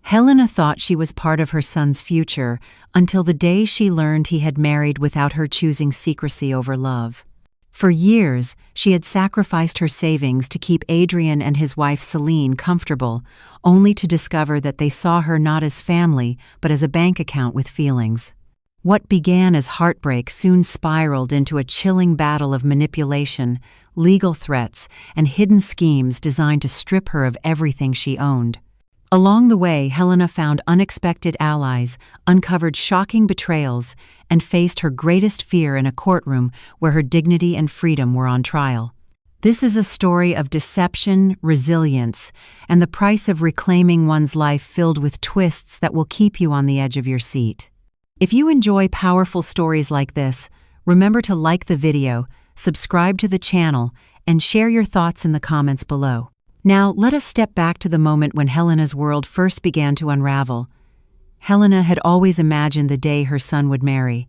Helena thought she was part of her son's future until the day she learned he had married without her choosing secrecy over love. For years, she had sacrificed her savings to keep Adrian and his wife Celine comfortable, only to discover that they saw her not as family but as a bank account with feelings. What began as heartbreak soon spiraled into a chilling battle of manipulation, legal threats, and hidden schemes designed to strip her of everything she owned. Along the way, Helena found unexpected allies, uncovered shocking betrayals, and faced her greatest fear in a courtroom where her dignity and freedom were on trial. This is a story of deception, resilience, and the price of reclaiming one's life filled with twists that will keep you on the edge of your seat. If you enjoy powerful stories like this, remember to like the video, subscribe to the channel, and share your thoughts in the comments below. Now, let us step back to the moment when Helena's world first began to unravel. Helena had always imagined the day her son would marry.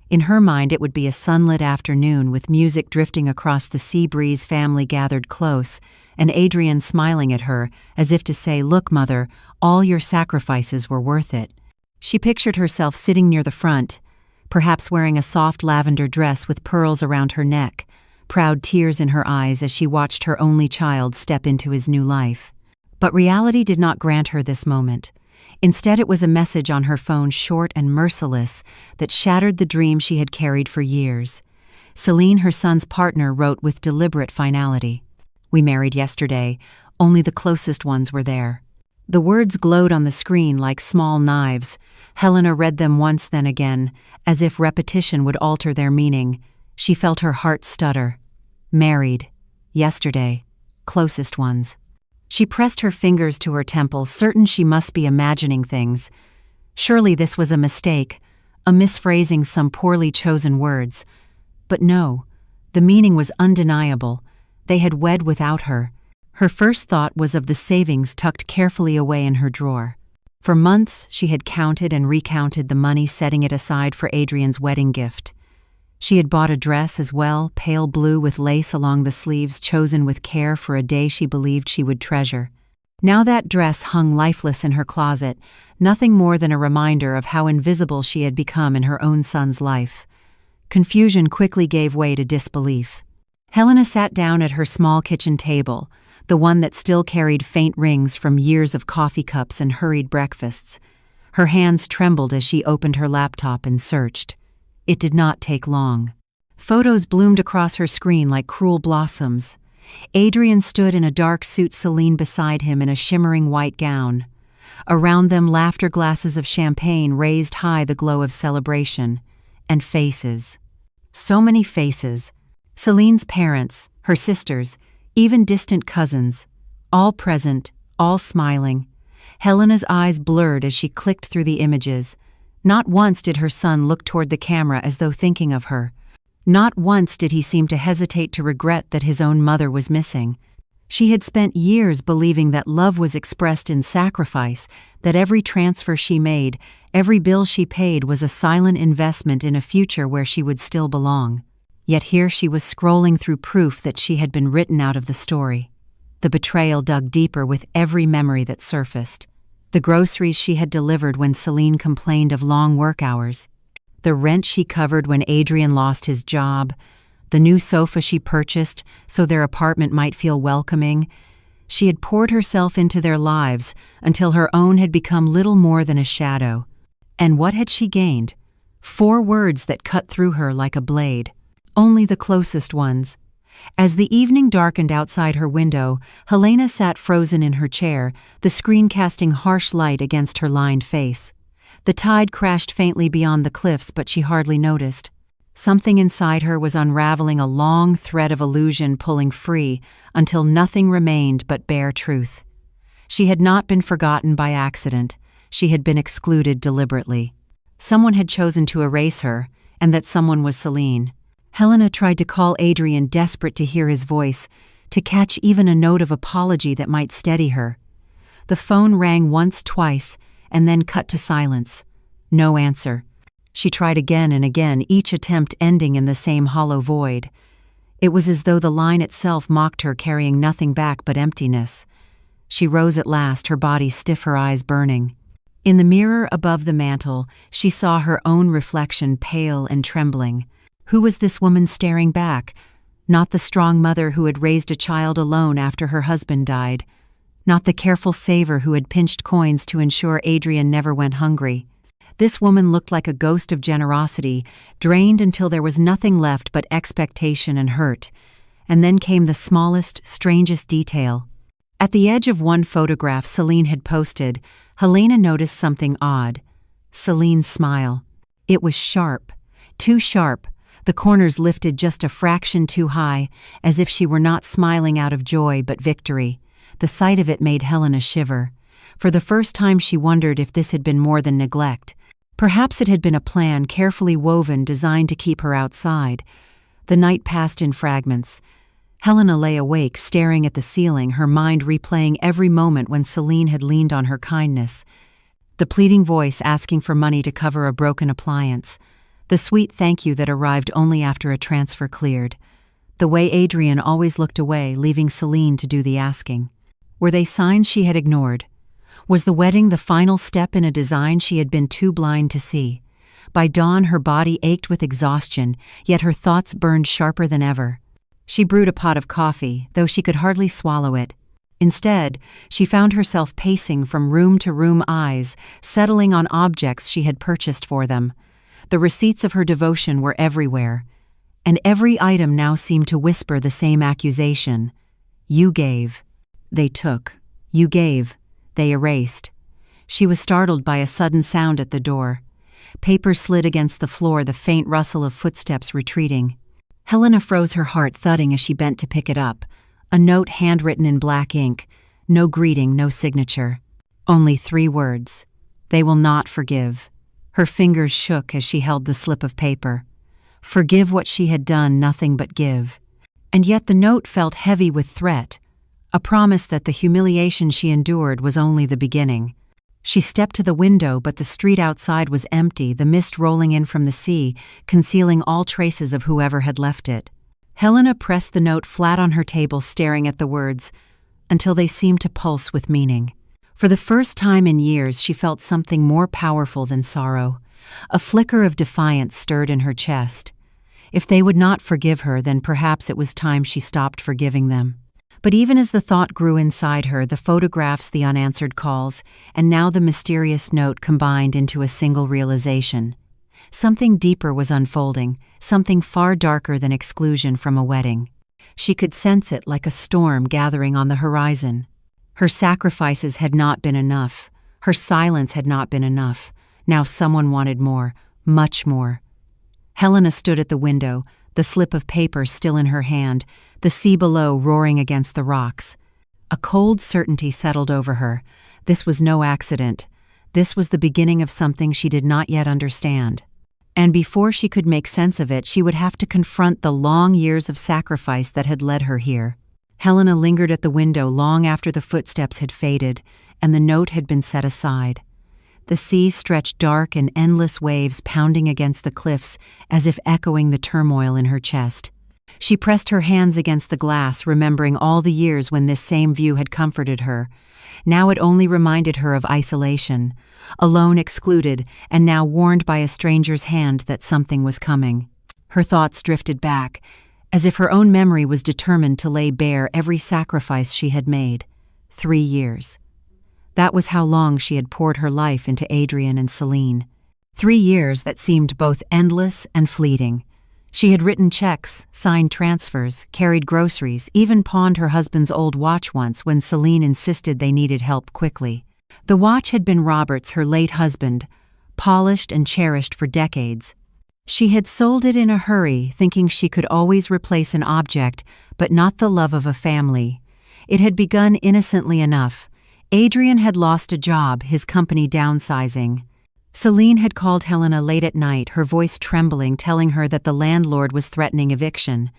In her mind, it would be a sunlit afternoon with music drifting across the sea breeze, family gathered close, and Adrian smiling at her as if to say, "Look, mother, all your sacrifices were worth it." She pictured herself sitting near the front, perhaps wearing a soft lavender dress with pearls around her neck, proud tears in her eyes as she watched her only child step into his new life. But reality did not grant her this moment. Instead, it was a message on her phone, short and merciless, that shattered the dream she had carried for years. Celine, her son's partner, wrote with deliberate finality, "We married yesterday, only the closest ones were there." The words glowed on the screen like small knives. Helena read them once, then again, as if repetition would alter their meaning. She felt her heart stutter. Married. Yesterday. Closest ones. She pressed her fingers to her temple, certain she must be imagining things. Surely this was a mistake, a misphrasing some poorly chosen words. But no, the meaning was undeniable. They had wed without her. Her first thought was of the savings tucked carefully away in her drawer. For months, she had counted and recounted the money, setting it aside for Adrian's wedding gift. She had bought a dress as well, pale blue with lace along the sleeves, chosen with care for a day she believed she would treasure. Now that dress hung lifeless in her closet, nothing more than a reminder of how invisible she had become in her own son's life. Confusion quickly gave way to disbelief. Helena sat down at her small kitchen table, the one that still carried faint rings from years of coffee cups and hurried breakfasts. Her hands trembled as she opened her laptop and searched. It did not take long. Photos bloomed across her screen like cruel blossoms. Adrian stood in a dark suit, Celine beside him in a shimmering white gown. Around them, laughter glasses of champagne raised high the glow of celebration. And faces. So many faces. Celine's parents, her sisters, even distant cousins. All present, all smiling. Helena's eyes blurred as she clicked through the images. Not once did her son look toward the camera as though thinking of her. Not once did he seem to hesitate to regret that his own mother was missing. She had spent years believing that love was expressed in sacrifice, that every transfer she made, every bill she paid was a silent investment in a future where she would still belong. Yet here she was scrolling through proof that she had been written out of the story. The betrayal dug deeper with every memory that surfaced. The groceries she had delivered when Celine complained of long work hours. The rent she covered when Adrian lost his job. The new sofa she purchased so their apartment might feel welcoming. She had poured herself into their lives until her own had become little more than a shadow. And what had she gained? 4 words that cut through her like a blade. Only the closest ones. As the evening darkened outside her window, Helena sat frozen in her chair, the screen casting harsh light against her lined face. The tide crashed faintly beyond the cliffs, but she hardly noticed. Something inside her was unraveling, a long thread of illusion pulling free until nothing remained but bare truth. She had not been forgotten by accident. She had been excluded deliberately. Someone had chosen to erase her, and that someone was Celine. Helena tried to call Adrian, desperate to hear his voice, to catch even a note of apology that might steady her. The phone rang once, twice, and then cut to silence. No answer. She tried again and again, each attempt ending in the same hollow void. It was as though the line itself mocked her, carrying nothing back but emptiness. She rose at last, her body stiff, her eyes burning. In the mirror above the mantel, she saw her own reflection, pale and trembling. Who was this woman staring back? Not the strong mother who had raised a child alone after her husband died. Not the careful saver who had pinched coins to ensure Adrian never went hungry. This woman looked like a ghost of generosity, drained until there was nothing left but expectation and hurt. And then came the smallest, strangest detail. At the edge of one photograph Celine had posted, Helena noticed something odd. Celine's smile. It was sharp. Too sharp. The corners lifted just a fraction too high, as if she were not smiling out of joy but victory. The sight of it made Helena shiver. For the first time she wondered if this had been more than neglect. Perhaps it had been a plan carefully woven designed to keep her outside. The night passed in fragments. Helena lay awake, staring at the ceiling, her mind replaying every moment when Celine had leaned on her kindness. The pleading voice asking for money to cover a broken appliance. The sweet thank you that arrived only after a transfer cleared. The way Adrian always looked away, leaving Celine to do the asking. Were they signs she had ignored? Was the wedding the final step in a design she had been too blind to see? By dawn her body ached with exhaustion, yet her thoughts burned sharper than ever. She brewed a pot of coffee, though she could hardly swallow it. Instead, she found herself pacing from room to room, eyes settling on objects she had purchased for them. The receipts of her devotion were everywhere, and every item now seemed to whisper the same accusation. You gave. They took. You gave. They erased. She was startled by a sudden sound at the door. Paper slid against the floor, the faint rustle of footsteps retreating. Helena froze, her heart thudding as she bent to pick it up. A note handwritten in black ink. No greeting, no signature. Only 3 words. They will not forgive. Her fingers shook as she held the slip of paper. Forgive what she had done, nothing but give. And yet the note felt heavy with threat. A promise that the humiliation she endured was only the beginning. She stepped to the window, but the street outside was empty, the mist rolling in from the sea, concealing all traces of whoever had left it. Helena pressed the note flat on her table, staring at the words, until they seemed to pulse with meaning. For the first time in years, she felt something more powerful than sorrow. A flicker of defiance stirred in her chest. If they would not forgive her, then perhaps it was time she stopped forgiving them. But even as the thought grew inside her, the photographs, the unanswered calls, and now the mysterious note combined into a single realization. Something deeper was unfolding, something far darker than exclusion from a wedding. She could sense it like a storm gathering on the horizon. Her sacrifices had not been enough. Her silence had not been enough. Now someone wanted more, much more. Helena stood at the window, the slip of paper still in her hand, the sea below roaring against the rocks. A cold certainty settled over her. This was no accident. This was the beginning of something she did not yet understand. And before she could make sense of it, she would have to confront the long years of sacrifice that had led her here. Helena lingered at the window long after the footsteps had faded, and the note had been set aside. The sea stretched dark in endless waves, pounding against the cliffs as if echoing the turmoil in her chest. She pressed her hands against the glass, remembering all the years when this same view had comforted her. Now it only reminded her of isolation, alone, excluded, and now warned by a stranger's hand that something was coming. Her thoughts drifted back, as if her own memory was determined to lay bare every sacrifice she had made. 3 years. That was how long she had poured her life into Adrian and Celine. 3 years that seemed both endless and fleeting. She had written checks, signed transfers, carried groceries, even pawned her husband's old watch once when Celine insisted they needed help quickly. The watch had been Robert's, her late husband, polished and cherished for decades. She had sold it in a hurry, thinking she could always replace an object, but not the love of a family. It had begun innocently enough. Adrian had lost a job, his company downsizing. Celine had called Helena late at night, her voice trembling, telling her that the landlord was threatening eviction.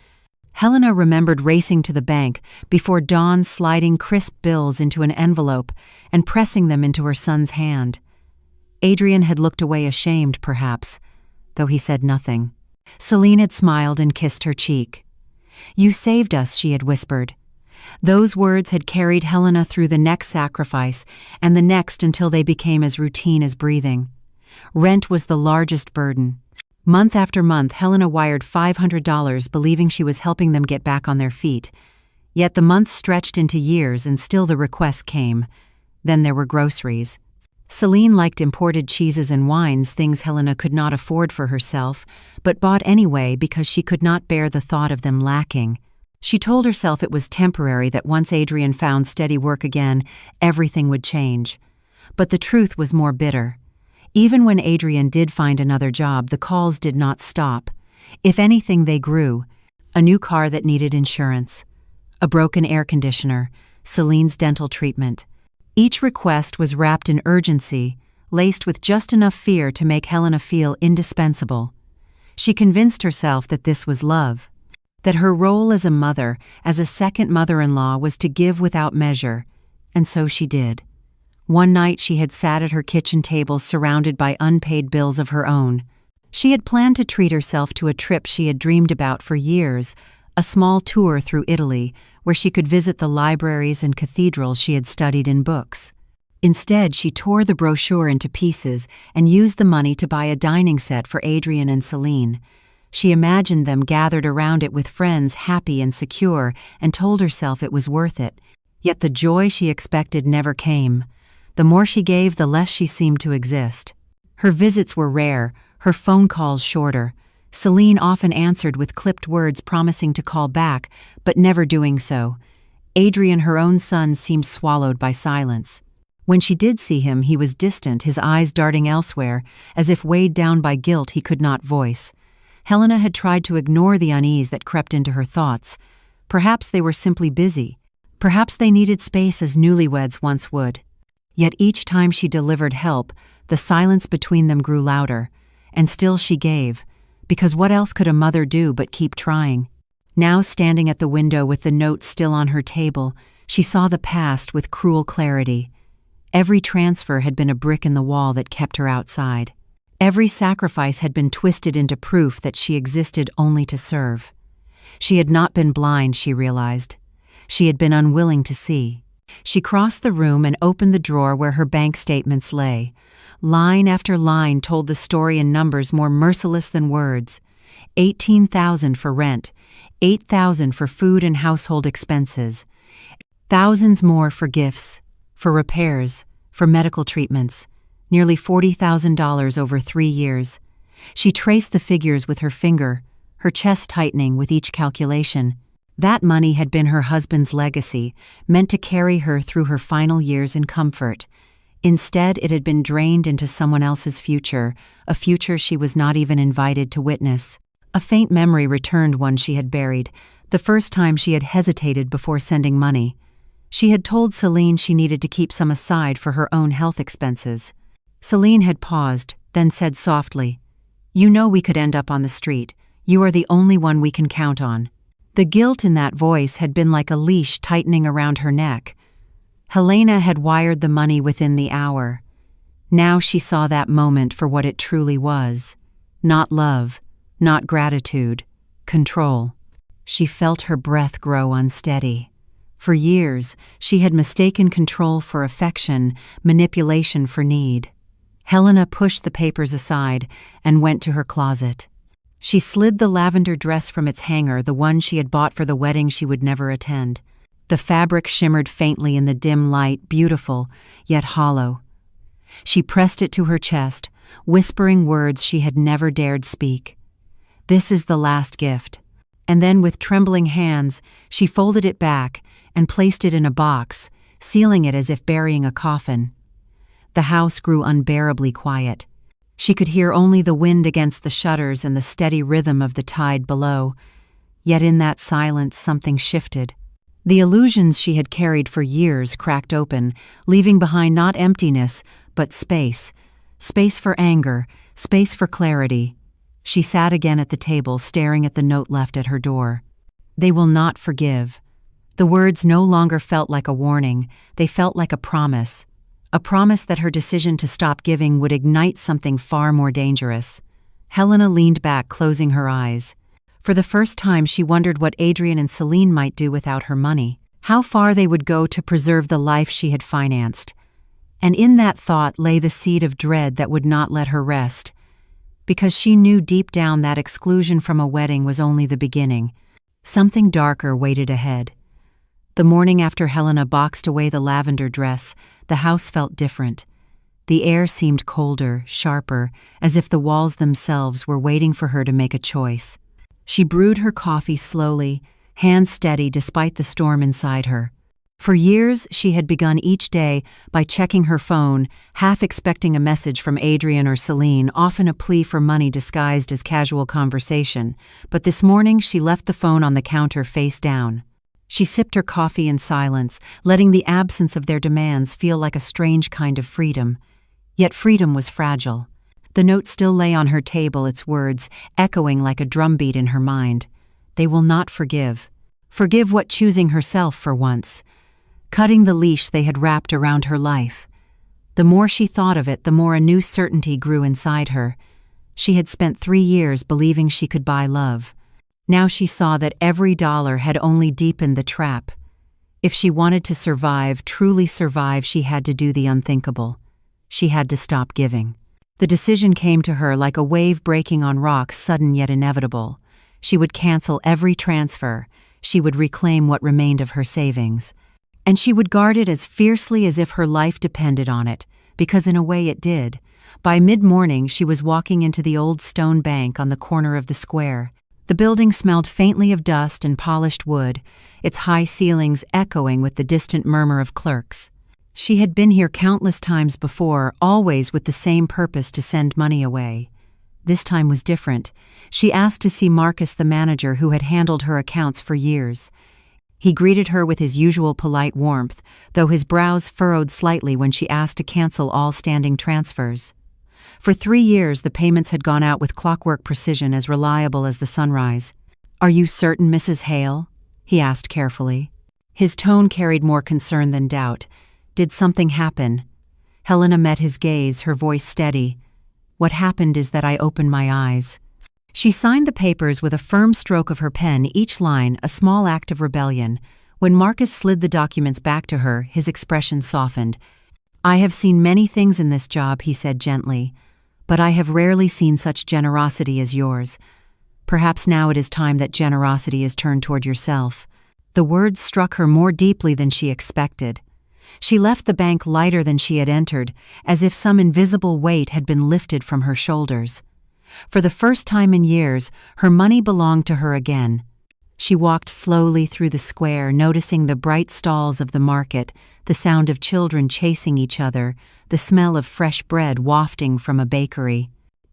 Helena remembered racing to the bank before dawn, sliding crisp bills into an envelope and pressing them into her son's hand. Adrian had looked away, ashamed, perhaps, though he said nothing. Celine had smiled and kissed her cheek. "You saved us," she had whispered. Those words had carried Helena through the next sacrifice and the next until they became as routine as breathing. Rent was the largest burden. Month after month, Helena wired $500, believing she was helping them get back on their feet. Yet the months stretched into years and still the requests came. Then there were groceries. Celine liked imported cheeses and wines, things Helena could not afford for herself, but bought anyway because she could not bear the thought of them lacking. She told herself it was temporary, that once Adrian found steady work again, everything would change. But the truth was more bitter. Even when Adrian did find another job, the calls did not stop. If anything, they grew. A new car that needed insurance. A broken air conditioner. Celine's dental treatment. Each request was wrapped in urgency, laced with just enough fear to make Helena feel indispensable. She convinced herself that this was love. That her role as a mother, as a second mother-in-law, was to give without measure. And so she did. One night she had sat at her kitchen table surrounded by unpaid bills of her own. She had planned to treat herself to a trip she had dreamed about for years, a small tour through Italy where she could visit the libraries and cathedrals she had studied in books. Instead, she tore the brochure into pieces and used the money to buy a dining set for Adrian and Celine. She imagined them gathered around it with friends, happy and secure, and told herself it was worth it. Yet the joy she expected never came. The more she gave, the less she seemed to exist. Her visits were rare, her phone calls shorter. Celine often answered with clipped words promising to call back, but never doing so. Adrian, her own son, seemed swallowed by silence. When she did see him, he was distant, his eyes darting elsewhere, as if weighed down by guilt he could not voice. Helena had tried to ignore the unease that crept into her thoughts. Perhaps they were simply busy. Perhaps they needed space as newlyweds once would. Yet each time she delivered help, the silence between them grew louder. And still she gave, because what else could a mother do but keep trying? Now, standing at the window with the note still on her table, she saw the past with cruel clarity. Every transfer had been a brick in the wall that kept her outside. Every sacrifice had been twisted into proof that she existed only to serve. She had not been blind, she realized. She had been unwilling to see. She crossed the room and opened the drawer where her bank statements lay. Line after line told the story in numbers more merciless than words. $18,000 for rent, $8,000 for food and household expenses, thousands more for gifts, for repairs, for medical treatments, nearly $40,000 over 3 years. She traced the figures with her finger, her chest tightening with each calculation. That money had been her husband's legacy, meant to carry her through her final years in comfort. Instead, it had been drained into someone else's future, a future she was not even invited to witness. A faint memory returned, one she had buried, the first time she had hesitated before sending money. She had told Celine she needed to keep some aside for her own health expenses. Celine had paused, then said softly, "You know we could end up on the street. You are the only one we can count on." The guilt in that voice had been like a leash tightening around her neck. Helena had wired the money within the hour. Now she saw that moment for what it truly was. Not love, not gratitude, control. She felt her breath grow unsteady. For years, she had mistaken control for affection, manipulation for need. Helena pushed the papers aside and went to her closet. She slid the lavender dress from its hanger, the one she had bought for the wedding she would never attend. The fabric shimmered faintly in the dim light, beautiful, yet hollow. She pressed it to her chest, whispering words she had never dared speak. "This is the last gift." And then, with trembling hands, she folded it back and placed it in a box, sealing it as if burying a coffin. The house grew unbearably quiet. She could hear only the wind against the shutters and the steady rhythm of the tide below. Yet in that silence something shifted. The illusions she had carried for years cracked open, leaving behind not emptiness, but space. Space for anger, space for clarity. She sat again at the table, staring at the note left at her door. "They will not forgive." The words no longer felt like a warning, they felt like a promise. A promise that her decision to stop giving would ignite something far more dangerous. Helena leaned back, closing her eyes. For the first time, she wondered what Adrian and Celine might do without her money. how far they would go to preserve the life she had financed. And in that thought lay the seed of dread that would not let her rest, because she knew deep down that exclusion from a wedding was only the beginning. Something darker waited ahead. The morning after Helena boxed away the lavender dress, the house felt different. The air seemed colder, sharper, as if the walls themselves were waiting for her to make a choice. She brewed her coffee slowly, hands steady despite the storm inside her. For years, she had begun each day by checking her phone, half expecting a message from Adrian or Celine, often a plea for money disguised as casual conversation. But this morning, she left the phone on the counter face down. She sipped her coffee in silence, letting the absence of their demands feel like a strange kind of freedom. Yet freedom was fragile. The note still lay on her table, its words echoing like a drumbeat in her mind. They will not forgive. Forgive what? Choosing herself for once. Cutting the leash they had wrapped around her life. The more she thought of it, the more a new certainty grew inside her. She had spent 3 years believing she could buy love. Now she saw that every dollar had only deepened the trap. If she wanted to survive, truly survive, she had to do the unthinkable. She had to stop giving. The decision came to her like a wave breaking on rocks, sudden yet inevitable. She would cancel every transfer. She would reclaim what remained of her savings. And she would guard it as fiercely as if her life depended on it, because in a way it did. By mid-morning, she was walking into the old stone bank on the corner of the square. The building smelled faintly of dust and polished wood, its high ceilings echoing with the distant murmur of clerks. She had been here countless times before, always with the same purpose: to send money away. This time was different. She asked to see Marcus, the manager who had handled her accounts for years. He greeted her with his usual polite warmth, though his brows furrowed slightly when she asked to cancel all standing transfers. For 3 years, the payments had gone out with clockwork precision, as reliable as the sunrise. "Are you certain, Mrs. Hale?" he asked carefully. His tone carried more concern than doubt. "Did something happen?" Helena met his gaze, her voice steady. "What happened is that I opened my eyes." She signed the papers with a firm stroke of her pen, each line a small act of rebellion. When Marcus slid the documents back to her, his expression softened. "I have seen many things in this job," he said gently, "but I have rarely seen such generosity as yours. Perhaps now it is time that generosity is turned toward yourself." The words struck her more deeply than she expected. She left the bank lighter than she had entered, as if some invisible weight had been lifted from her shoulders. For the first time in years, her money belonged to her again. She walked slowly through the square, noticing the bright stalls of the market, the sound of children chasing each other, the smell of fresh bread wafting from a bakery.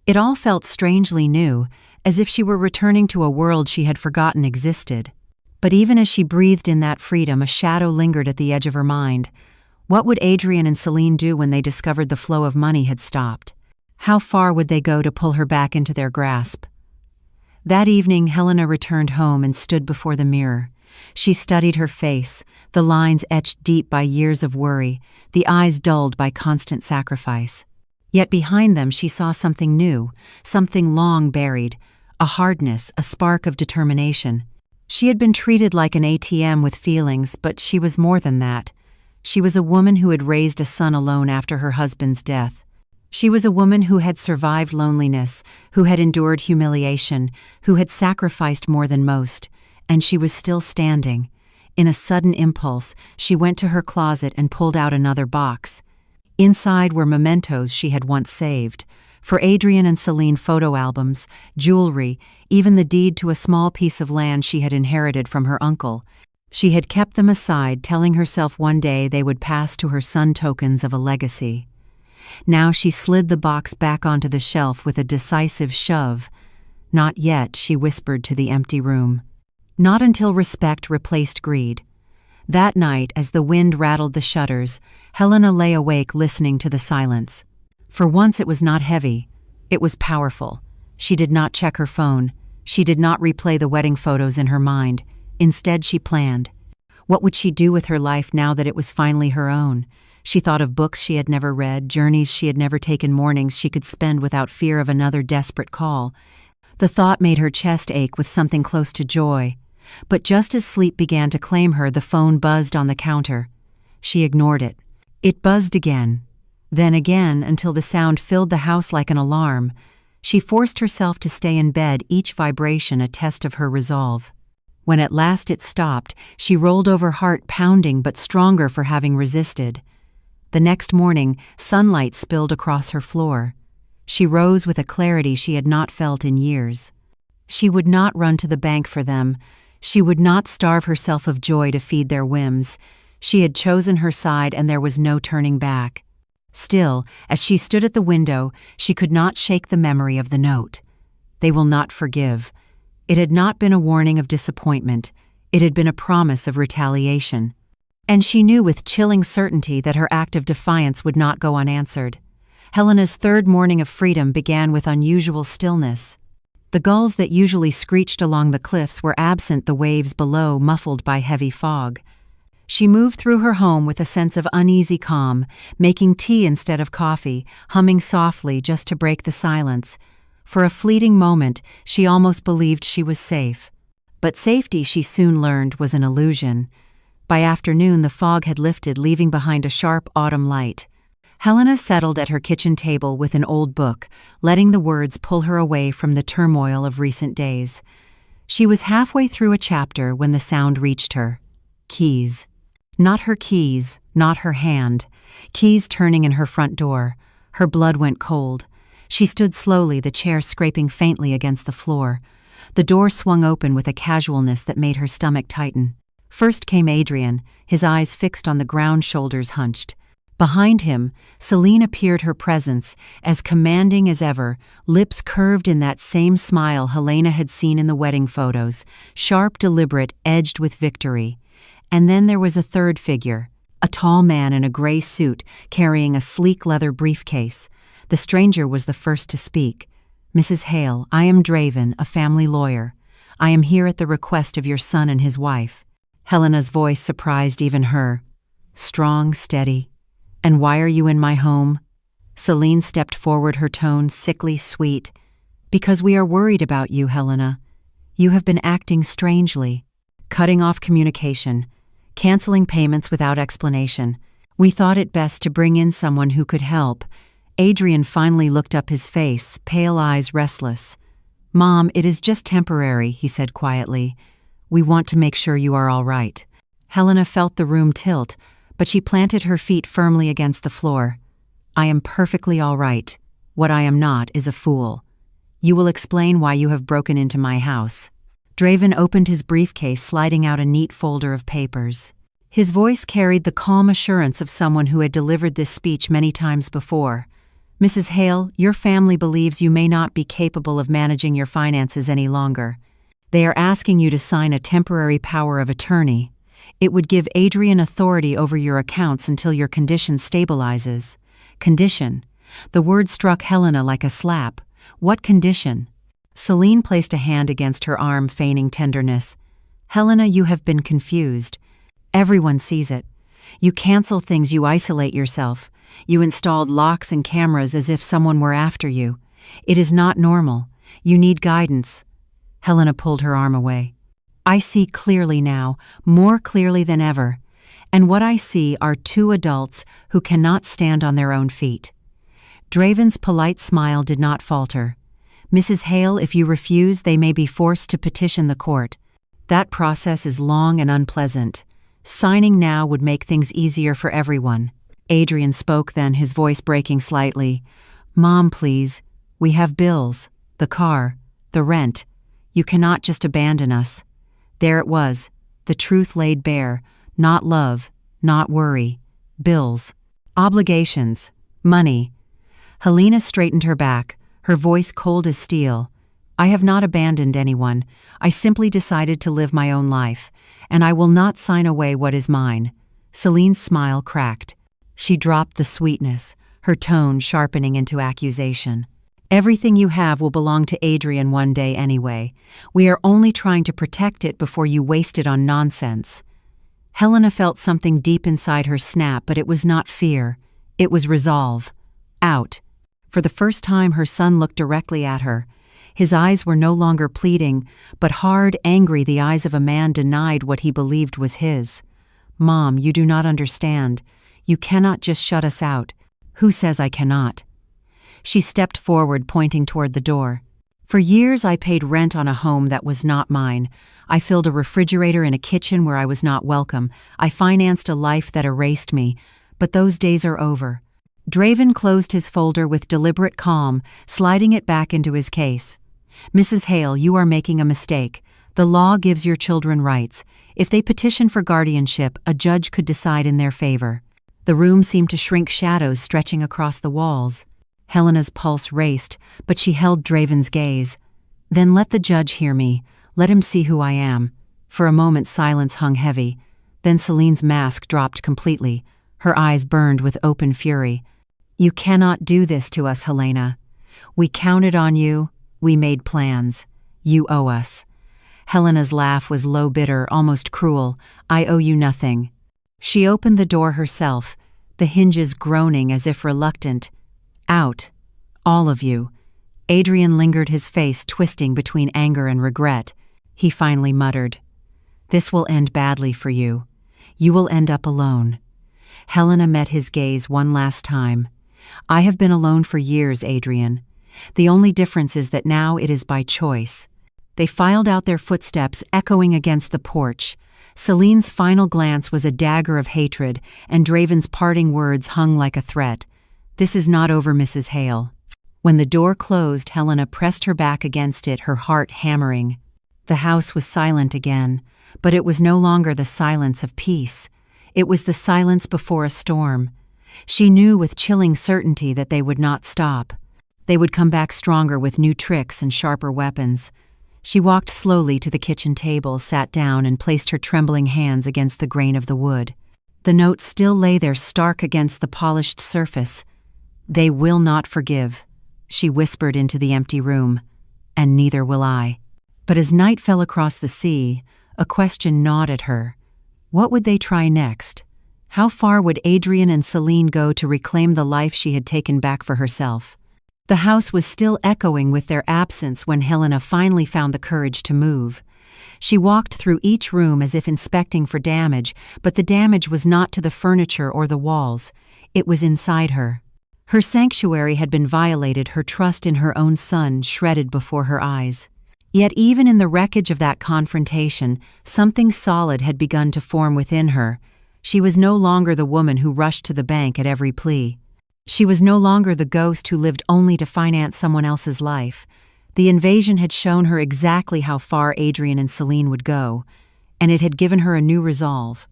It all felt strangely new, as if she were returning to a world she had forgotten existed. But even as she breathed in that freedom, a shadow lingered at the edge of her mind. What would Adrian and Celine do when they discovered the flow of money had stopped? How far would they go to pull her back into their grasp? That evening, Helena returned home and stood before the mirror. She studied her face, the lines etched deep by years of worry, the eyes dulled by constant sacrifice. Yet behind them she saw something new, something long buried, a hardness, a spark of determination. She had been treated like an ATM with feelings, but she was more than that. She was a woman who had raised a son alone after her husband's death. She was a woman who had survived loneliness, who had endured humiliation, who had sacrificed more than most, and she was still standing. In a sudden impulse, she went to her closet and pulled out another box. Inside were mementos she had once saved. For Adrian and Celine, photo albums, jewelry, even the deed to a small piece of land she had inherited from her uncle. She had kept them aside, telling herself one day they would pass to her son, tokens of a legacy. Now she slid the box back onto the shelf with a decisive shove. "Not yet," she whispered to the empty room. Not until respect replaced greed. That night, as the wind rattled the shutters, Helena lay awake listening to the silence. For once it was not heavy. It was powerful. She did not check her phone. She did not replay the wedding photos in her mind. Instead, she planned. What would she do with her life now that it was finally her own? She thought of books she had never read, journeys she had never taken, mornings she could spend without fear of another desperate call. The thought made her chest ache with something close to joy. But just as sleep began to claim her, the phone buzzed on the counter. She ignored it. It buzzed again, then again, until the sound filled the house like an alarm. She forced herself to stay in bed, each vibration a test of her resolve. When at last it stopped, she rolled over, heart pounding but stronger for having resisted. The next morning, sunlight spilled across her floor. She rose with a clarity she had not felt in years. She would not run to the bank for them. She would not starve herself of joy to feed their whims. She had chosen her side, and there was no turning back. Still, as she stood at the window, she could not shake the memory of the note. They will not forgive. It had not been a warning of disappointment. It had been a promise of retaliation. And she knew with chilling certainty that her act of defiance would not go unanswered. Helena's third morning of freedom began with unusual stillness. The gulls that usually screeched along the cliffs were absent, the waves below muffled by heavy fog. She moved through her home with a sense of uneasy calm, making tea instead of coffee, humming softly just to break the silence. For a fleeting moment, she almost believed she was safe. But safety, she soon learned, was an illusion. By afternoon, the fog had lifted, leaving behind a sharp autumn light. Helena settled at her kitchen table with an old book, letting the words pull her away from the turmoil of recent days. She was halfway through a chapter when the sound reached her. Keys. Not her keys, not her hand. Keys turning in her front door. Her blood went cold. She stood slowly, the chair scraping faintly against the floor. The door swung open with a casualness that made her stomach tighten. First came Adrian, his eyes fixed on the ground, shoulders hunched. Behind him, Celine appeared, her presence as commanding as ever, lips curved in that same smile Helena had seen in the wedding photos, sharp, deliberate, edged with victory. And then there was a third figure, a tall man in a gray suit carrying a sleek leather briefcase. The stranger was the first to speak. "Mrs. Hale, I am Draven, a family lawyer. I am here at the request of your son and his wife." Helena's voice surprised even her. Strong, steady. "And why are you in my home?" Celine stepped forward, her tone sickly sweet. "Because we are worried about you, Helena. You have been acting strangely, cutting off communication, canceling payments without explanation. We thought it best to bring in someone who could help." Adrian finally looked up, his face, pale eyes restless. "Mom, it is just temporary," he said quietly. "We want to make sure you are all right." Helena felt the room tilt, but she planted her feet firmly against the floor. "I am perfectly all right. What I am not is a fool. You will explain why you have broken into my house." Draven opened his briefcase, sliding out a neat folder of papers. His voice carried the calm assurance of someone who had delivered this speech many times before. "Mrs. Hale, your family believes you may not be capable of managing your finances any longer. They are asking you to sign a temporary power of attorney. It would give Adrian authority over your accounts until your condition stabilizes." Condition. The word struck Helena like a slap. What condition? Celine placed a hand against her arm, feigning tenderness. "Helena, you have been confused. Everyone sees it. You cancel things, you isolate yourself. You installed locks and cameras as if someone were after you. It is not normal. You need guidance." Helena pulled her arm away. "I see clearly now, more clearly than ever. And what I see are two adults who cannot stand on their own feet." Draven's polite smile did not falter. "Mrs. Hale, if you refuse, they may be forced to petition the court. That process is long and unpleasant. Signing now would make things easier for everyone." Adrian spoke then, his voice breaking slightly. "Mom, please. We have bills, the car, the rent. You cannot just abandon us." There it was, the truth laid bare. Not love, not worry. Bills. Obligations. Money. Helena straightened her back, her voice cold as steel. "I have not abandoned anyone. I simply decided to live my own life, and I will not sign away what is mine." Celine's smile cracked. She dropped the sweetness, her tone sharpening into accusation. "Everything you have will belong to Adrian one day anyway. We are only trying to protect it before you waste it on nonsense." Helena felt something deep inside her snap, but it was not fear. It was resolve. Out. For the first time, her son looked directly at her. His eyes were no longer pleading, but hard, angry, the eyes of a man denied what he believed was his. "Mom, you do not understand. You cannot just shut us out." "Who says I cannot?" She stepped forward, pointing toward the door. "For years I paid rent on a home that was not mine. I filled a refrigerator in a kitchen where I was not welcome. I financed a life that erased me. But those days are over." Draven closed his folder with deliberate calm, sliding it back into his case. "Mrs. Hale, you are making a mistake. The law gives your children rights. If they petition for guardianship, a judge could decide in their favor." The room seemed to shrink, shadows stretching across the walls. Helena's pulse raced, but she held Draven's gaze. "Then let the judge hear me. Let him see who I am." For a moment silence hung heavy. Then Celine's mask dropped completely. Her eyes burned with open fury. "You cannot do this to us, Helena. We counted on you. We made plans. You owe us." Helena's laugh was low, bitter, almost cruel. "I owe you nothing." She opened the door herself, the hinges groaning as if reluctant. "Out. All of you." Adrian lingered, his face twisting between anger and regret. He finally muttered, "This will end badly for you. You will end up alone." Helena met his gaze one last time. "I have been alone for years, Adrian. The only difference is that now it is by choice." They filed out, their footsteps echoing against the porch. Celine's final glance was a dagger of hatred, and Draven's parting words hung like a threat. "This is not over, Mrs. Hale." When the door closed, Helena pressed her back against it, her heart hammering. The house was silent again, but it was no longer the silence of peace. It was the silence before a storm. She knew with chilling certainty that they would not stop. They would come back stronger with new tricks and sharper weapons. She walked slowly to the kitchen table, sat down, and placed her trembling hands against the grain of the wood. The note still lay there, stark against the polished surface. "They will not forgive," she whispered into the empty room, "and neither will I." But as night fell across the sea, a question gnawed at her. What would they try next? How far would Adrian and Celine go to reclaim the life she had taken back for herself? The house was still echoing with their absence when Helena finally found the courage to move. She walked through each room as if inspecting for damage, but the damage was not to the furniture or the walls. It was inside her. Her sanctuary had been violated, her trust in her own son shredded before her eyes. Yet even in the wreckage of that confrontation, something solid had begun to form within her. She was no longer the woman who rushed to the bank at every plea. She was no longer the ghost who lived only to finance someone else's life. The invasion had shown her exactly how far Adrian and Celine would go, and it had given her a new resolve.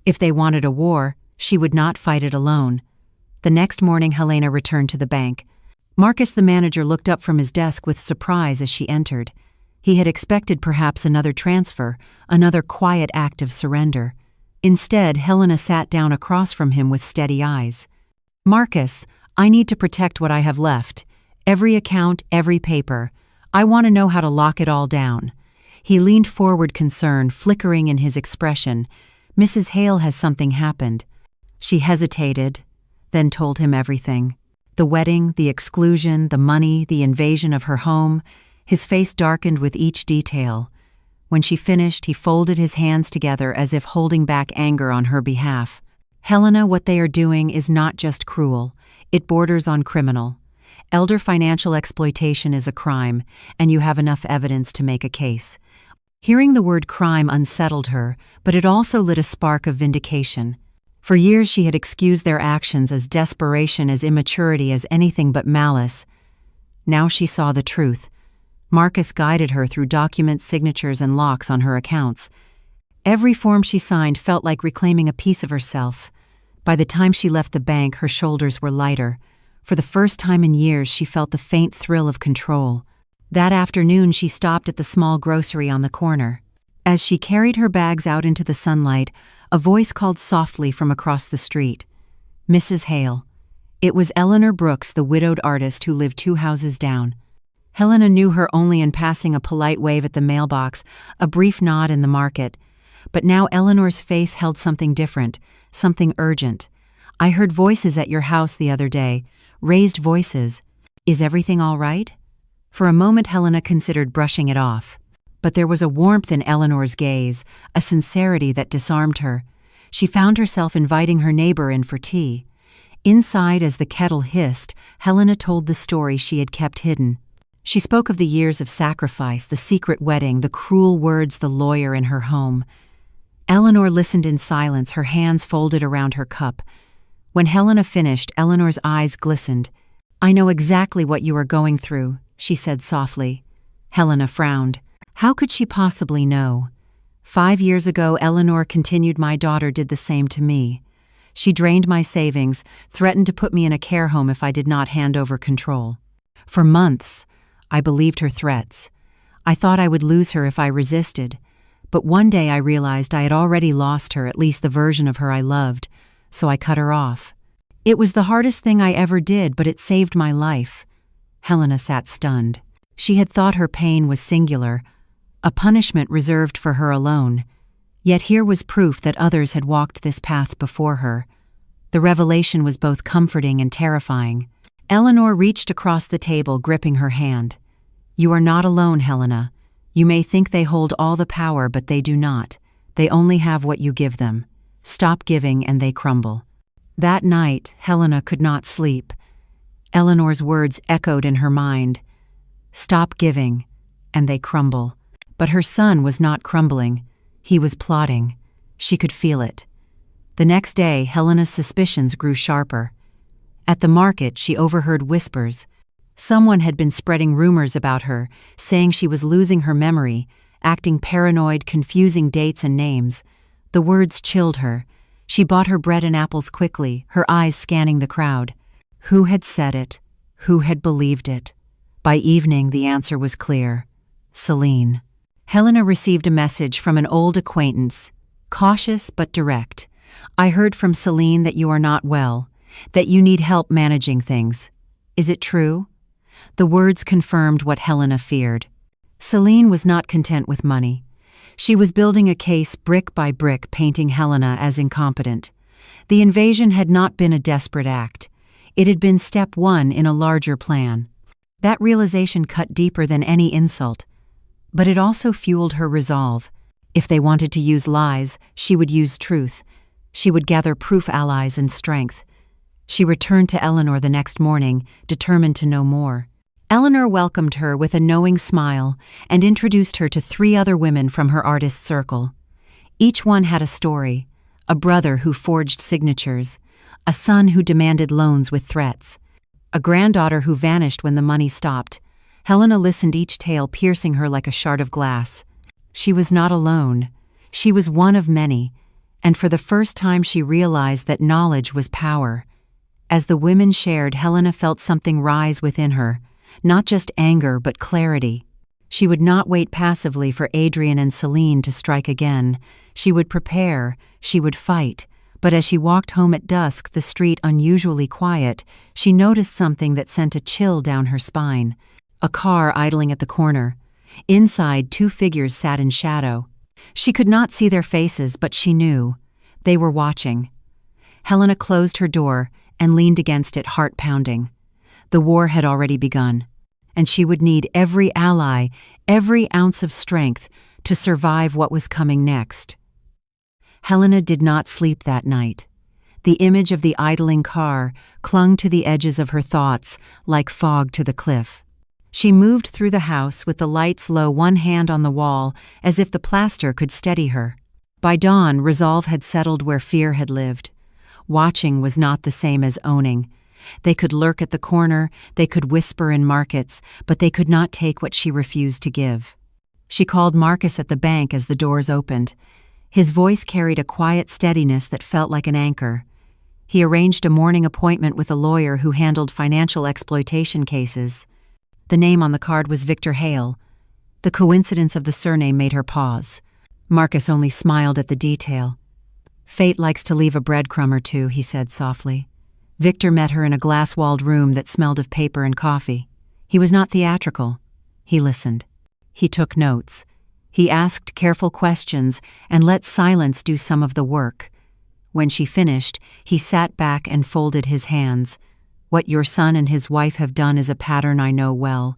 If they wanted a war, she would not fight it alone. The next morning, Helena returned to the bank. Marcus, the manager, looked up from his desk with surprise as she entered. He had expected perhaps another transfer, another quiet act of surrender. Instead, Helena sat down across from him with steady eyes. "Marcus, I need to protect what I have left. Every account, every paper. I want to know how to lock it all down." He leaned forward, concern flickering in his expression. "Mrs. Hale, has something happened?" She hesitated, then told him everything. The wedding, the exclusion, the money, the invasion of her home. His face darkened with each detail. When she finished, he folded his hands together as if holding back anger on her behalf. "Helena, what they are doing is not just cruel. It borders on criminal. Elder financial exploitation is a crime, and you have enough evidence to make a case." Hearing the word crime unsettled her, but it also lit a spark of vindication. For years she had excused their actions as desperation, as immaturity, as anything but malice. Now she saw the truth. Marcus guided her through documents, signatures, and locks on her accounts. Every form she signed felt like reclaiming a piece of herself. By the time she left the bank, her shoulders were lighter. For the first time in years, she felt the faint thrill of control. That afternoon, she stopped at the small grocery on the corner. As she carried her bags out into the sunlight, a voice called softly from across the street. "Mrs. Hale." It was Eleanor Brooks, the widowed artist who lived 2 houses down. Helena knew her only in passing, a polite wave at the mailbox, a brief nod in the market. But now Eleanor's face held something different, something urgent. "I heard voices at your house the other day, raised voices. Is everything all right?" For a moment Helena considered brushing it off. But there was a warmth in Eleanor's gaze, a sincerity that disarmed her. She found herself inviting her neighbor in for tea. Inside, as the kettle hissed, Helena told the story she had kept hidden. She spoke of the years of sacrifice, the secret wedding, the cruel words the lawyer in her home. Eleanor listened in silence, her hands folded around her cup. When Helena finished, Eleanor's eyes glistened. "I know exactly what you are going through," she said softly. Helena frowned. How could she possibly know? 5 years ago, Eleanor continued, my daughter did the same to me. She drained my savings, threatened to put me in a care home if I did not hand over control. For months, I believed her threats. I thought I would lose her if I resisted. But one day I realized I had already lost her, at least the version of her I loved, so I cut her off. It was the hardest thing I ever did, but it saved my life. Helena sat stunned. She had thought her pain was singular, a punishment reserved for her alone. Yet here was proof that others had walked this path before her. The revelation was both comforting and terrifying. Eleanor reached across the table, gripping her hand. "You are not alone, Helena. You may think they hold all the power, but they do not. They only have what you give them. Stop giving and they crumble." That night, Helena could not sleep. Eleanor's words echoed in her mind. Stop giving, and they crumble. But her son was not crumbling. He was plotting. She could feel it. The next day, Helena's suspicions grew sharper. At the market, she overheard whispers. Someone had been spreading rumors about her, saying she was losing her memory, acting paranoid, confusing dates and names. The words chilled her. She bought her bread and apples quickly, her eyes scanning the crowd. Who had said it? Who had believed it? By evening, the answer was clear. Celine. Helena received a message from an old acquaintance, cautious but direct. "I heard from Celine that you are not well, that you need help managing things. Is it true?" The words confirmed what Helena feared. Celine was not content with money. She was building a case brick by brick, painting Helena as incompetent. The invasion had not been a desperate act. It had been step one in a larger plan. That realization cut deeper than any insult. But it also fueled her resolve. If they wanted to use lies, she would use truth. She would gather proof, allies, and strength. She returned to Eleanor the next morning, determined to know more. Eleanor welcomed her with a knowing smile and introduced her to 3 other women from her artist circle. Each one had a story: a brother who forged signatures, a son who demanded loans with threats, a granddaughter who vanished when the money stopped. Helena listened, each tale piercing her like a shard of glass. She was not alone. She was one of many, and for the first time she realized that knowledge was power. As the women shared, Helena felt something rise within her, not just anger but clarity. She would not wait passively for Adrian and Celine to strike again. She would prepare, she would fight. But as she walked home at dusk, the street unusually quiet, she noticed something that sent a chill down her spine. A car idling at the corner. Inside, 2 figures sat in shadow. She could not see their faces, but she knew. They were watching. Helena closed her door and leaned against it, heart pounding. The war had already begun, and she would need every ally, every ounce of strength to survive what was coming next. Helena did not sleep that night. The image of the idling car clung to the edges of her thoughts like fog to the cliff. She moved through the house with the lights low, one hand on the wall, as if the plaster could steady her. By dawn, resolve had settled where fear had lived. Watching was not the same as owning. They could lurk at the corner, they could whisper in markets, but they could not take what she refused to give. She called Marcus at the bank as the doors opened. His voice carried a quiet steadiness that felt like an anchor. He arranged a morning appointment with a lawyer who handled financial exploitation cases. The name on the card was Victor Hale. The coincidence of the surname made her pause. Marcus only smiled at the detail. "Fate likes to leave a breadcrumb or two," he said softly. Victor met her in a glass-walled room that smelled of paper and coffee. He was not theatrical. He listened. He took notes. He asked careful questions and let silence do some of the work. When she finished, he sat back and folded his hands. "What your son and his wife have done is a pattern I know well.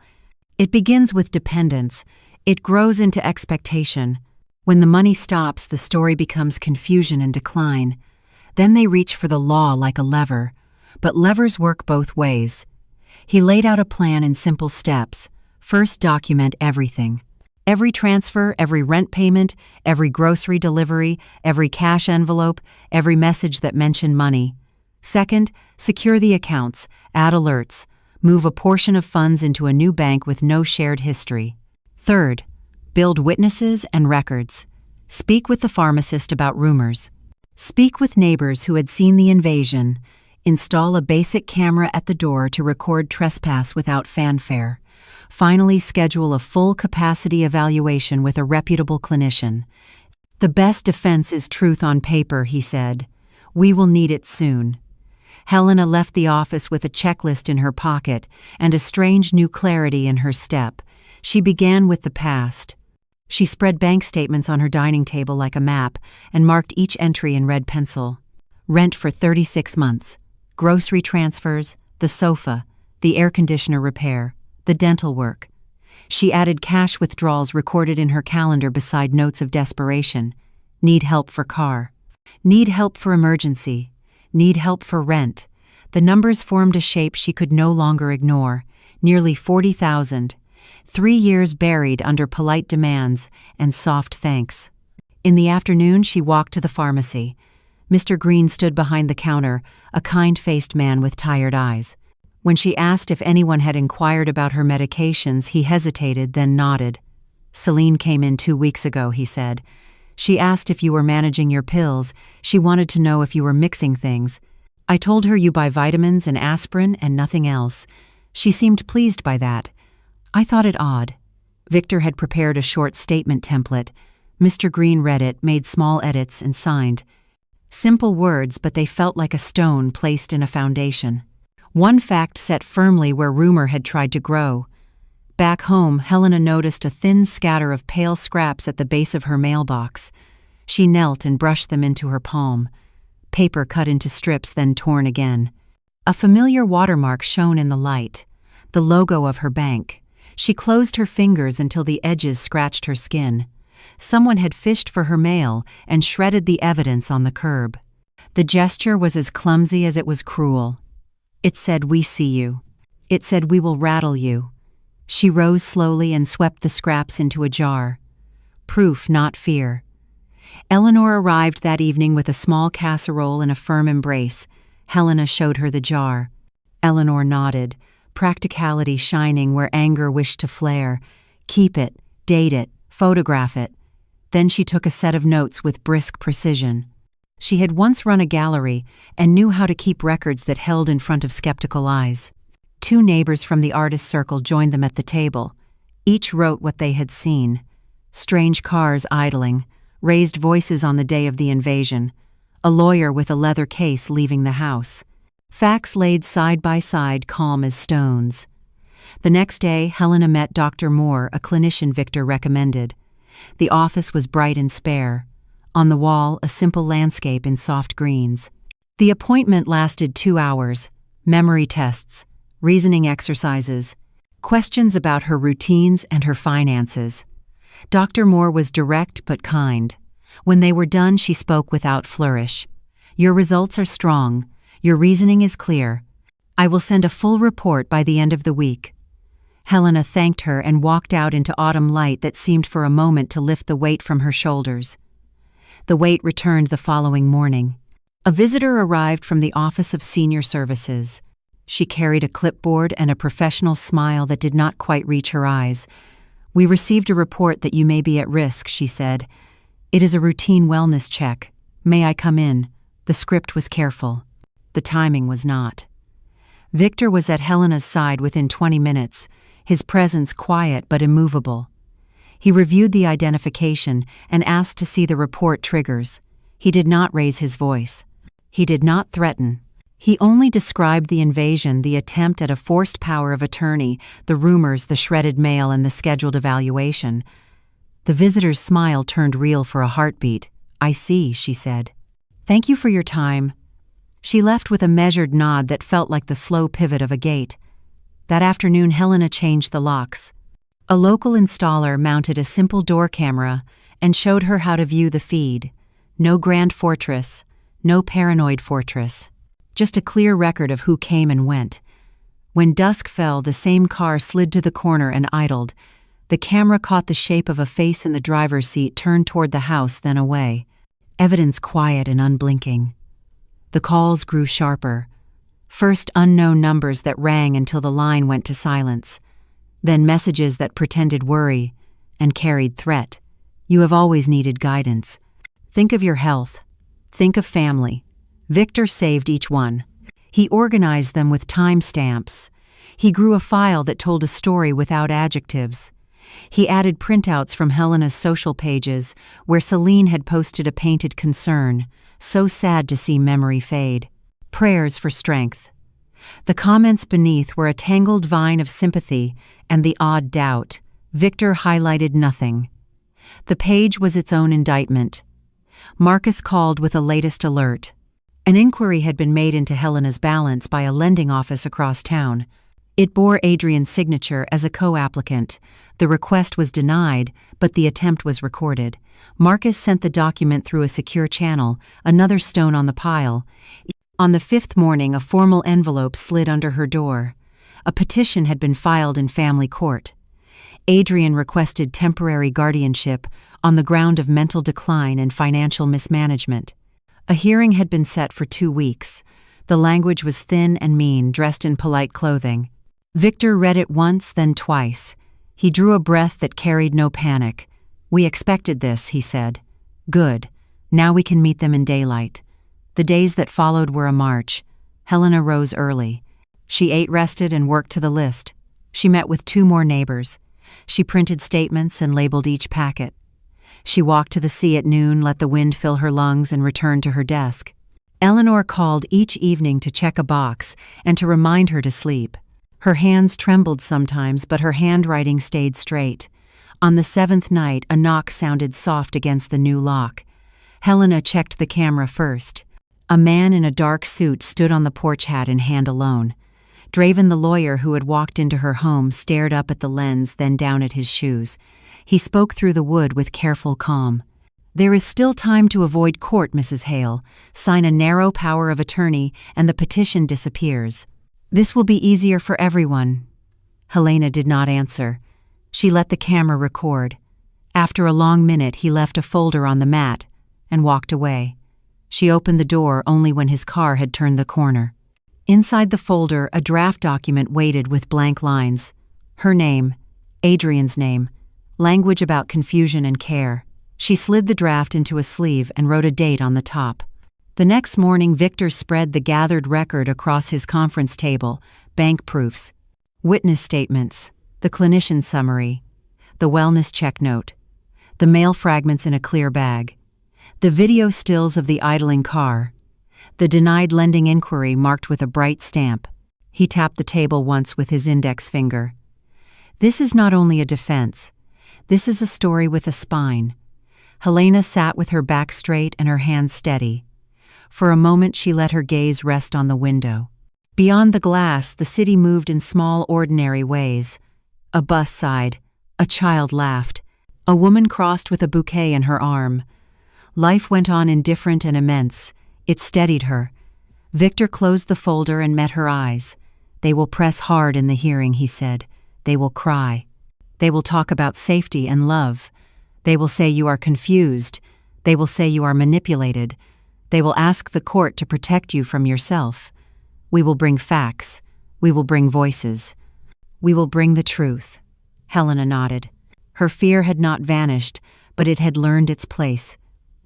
It begins with dependence. It grows into expectation. When the money stops, the story becomes confusion and decline. Then they reach for the law like a lever. But levers work both ways. He laid out a plan in simple steps. First, document everything. Every transfer, every rent payment, every grocery delivery, every cash envelope, every message that mentioned money. Second, secure the accounts, add alerts, move a portion of funds into a new bank with no shared history. Third, build witnesses and records. Speak with the pharmacist about rumors. Speak with neighbors who had seen the invasion. Install a basic camera at the door to record trespass without fanfare. Finally, schedule a full-capacity evaluation with a reputable clinician. The best defense is truth on paper, he said. We will need it soon. Helena left the office with a checklist in her pocket and a strange new clarity in her step. She began with the past. She spread bank statements on her dining table like a map and marked each entry in red pencil. Rent for 36 months. Grocery transfers, the sofa, the air conditioner repair, the dental work. She added cash withdrawals recorded in her calendar beside notes of desperation. Need help for car. Need help for emergency. Need help for rent. The numbers formed a shape she could no longer ignore. Nearly 40,000. 3 years buried under polite demands and soft thanks. In the afternoon, she walked to the pharmacy. Mr. Green stood behind the counter, a kind-faced man with tired eyes. When she asked if anyone had inquired about her medications, he hesitated, then nodded. Celine came in 2 weeks ago, he said. She asked if you were managing your pills. She wanted to know if you were mixing things. I told her you buy vitamins and aspirin and nothing else. She seemed pleased by that. I thought it odd. Victor had prepared a short statement template. Mr. Green read it, made small edits, and signed. Simple words, but they felt like a stone placed in a foundation. One fact set firmly where rumor had tried to grow. Back home, Helena noticed a thin scatter of pale scraps at the base of her mailbox. She knelt and brushed them into her palm. Paper cut into strips, then torn again. A familiar watermark shone in the light. The logo of her bank. She closed her fingers until the edges scratched her skin. Someone had fished for her mail and shredded the evidence on the curb. The gesture was as clumsy as it was cruel. It said, "We see you." It said, "We will rattle you." She rose slowly and swept the scraps into a jar. Proof, not fear. Eleanor arrived that evening with a small casserole and a firm embrace. Helena showed her the jar. Eleanor nodded, practicality shining where anger wished to flare. Keep it, date it, photograph it. Then she took a set of notes with brisk precision. She had once run a gallery and knew how to keep records that held in front of skeptical eyes. 2 neighbors from the artist circle joined them at the table. Each wrote what they had seen. Strange cars idling, raised voices on the day of the invasion, a lawyer with a leather case leaving the house. Facts laid side by side, calm as stones. The next day, Helena met Dr. Moore, a clinician Victor recommended. The office was bright and spare. On the wall, a simple landscape in soft greens. The appointment lasted 2 hours. Memory tests, reasoning exercises, questions about her routines and her finances. Dr. Moore was direct but kind. When they were done, she spoke without flourish. Your results are strong. Your reasoning is clear. I will send a full report by the end of the week. Helena thanked her and walked out into autumn light that seemed for a moment to lift the weight from her shoulders. The weight returned the following morning. A visitor arrived from the Office of Senior Services. She carried a clipboard and a professional smile that did not quite reach her eyes. We received a report that you may be at risk, she said. It is a routine wellness check. May I come in? The script was careful. The timing was not. Victor was at Helena's side within 20 minutes, his presence quiet but immovable. He reviewed the identification and asked to see the report triggers. He did not raise his voice. He did not threaten. He only described the invasion, the attempt at a forced power of attorney, the rumors, the shredded mail, and the scheduled evaluation. The visitor's smile turned real for a heartbeat. I see, she said. Thank you for your time. She left with a measured nod that felt like the slow pivot of a gate. That afternoon, Helena changed the locks. A local installer mounted a simple door camera and showed her how to view the feed. No grand fortress, no paranoid fortress. Just a clear record of who came and went. When dusk fell, the same car slid to the corner and idled. The camera caught the shape of a face in the driver's seat, turned toward the house, then away. Evidence quiet and unblinking. The calls grew sharper. First unknown numbers that rang until the line went to silence. Then messages that pretended worry and carried threat. You have always needed guidance. Think of your health. Think of family. Victor saved each one. He organized them with timestamps. He grew a file that told a story without adjectives. He added printouts from Helena's social pages, where Celine had posted a painted concern, so sad to see memory fade. Prayers for strength. The comments beneath were a tangled vine of sympathy and the odd doubt. Victor highlighted nothing. The page was its own indictment. Marcus called with a latest alert. An inquiry had been made into Helena's balance by a lending office across town. It bore Adrian's signature as a co-applicant. The request was denied, but the attempt was recorded. Marcus sent the document through a secure channel, another stone on the pile. On the fifth morning, a formal envelope slid under her door. A petition had been filed in family court. Adrian requested temporary guardianship on the ground of mental decline and financial mismanagement. A hearing had been set for 2 weeks. The language was thin and mean, dressed in polite clothing. Victor read it once, then twice. He drew a breath that carried no panic. "We expected this," he said. "Good. Now we can meet them in daylight." The days that followed were a march. Helena rose early. She ate, rested, and worked to the list. She met with 2 more neighbors. She printed statements and labeled each packet. She walked to the sea at noon, let the wind fill her lungs, and returned to her desk. Eleanor called each evening to check a box and to remind her to sleep. Her hands trembled sometimes, but her handwriting stayed straight. On the 7th night, a knock sounded soft against the new lock. Helena checked the camera first. A man in a dark suit stood on the porch, hat in hand, alone. Draven, the lawyer who had walked into her home, stared up at the lens, then down at his shoes. He spoke through the wood with careful calm. "There is still time to avoid court, Mrs. Hale. Sign a narrow power of attorney, and the petition disappears. This will be easier for everyone." Helena did not answer. She let the camera record. After a long minute, he left a folder on the mat and walked away. She opened the door only when his car had turned the corner. Inside the folder, a draft document waited with blank lines. Her name, Adrian's name, language about confusion and care. She slid the draft into a sleeve and wrote a date on the top. The next morning, Victor spread the gathered record across his conference table: bank proofs, witness statements, the clinician's summary, the wellness check note, the mail fragments in a clear bag, the video stills of the idling car, the denied lending inquiry marked with a bright stamp. He tapped the table once with his index finger. This is not only a defense. This is a story with a spine. Helena sat with her back straight and her hands steady. For a moment, she let her gaze rest on the window. Beyond the glass, the city moved in small, ordinary ways. A bus sighed. A child laughed. A woman crossed with a bouquet in her arm. Life went on, indifferent and immense. It steadied her. Victor closed the folder and met her eyes. "They will press hard in the hearing," he said. "They will cry. They will talk about safety and love. They will say you are confused. They will say you are manipulated. They will ask the court to protect you from yourself. We will bring facts. We will bring voices. We will bring the truth." Helena nodded. Her fear had not vanished, but it had learned its place.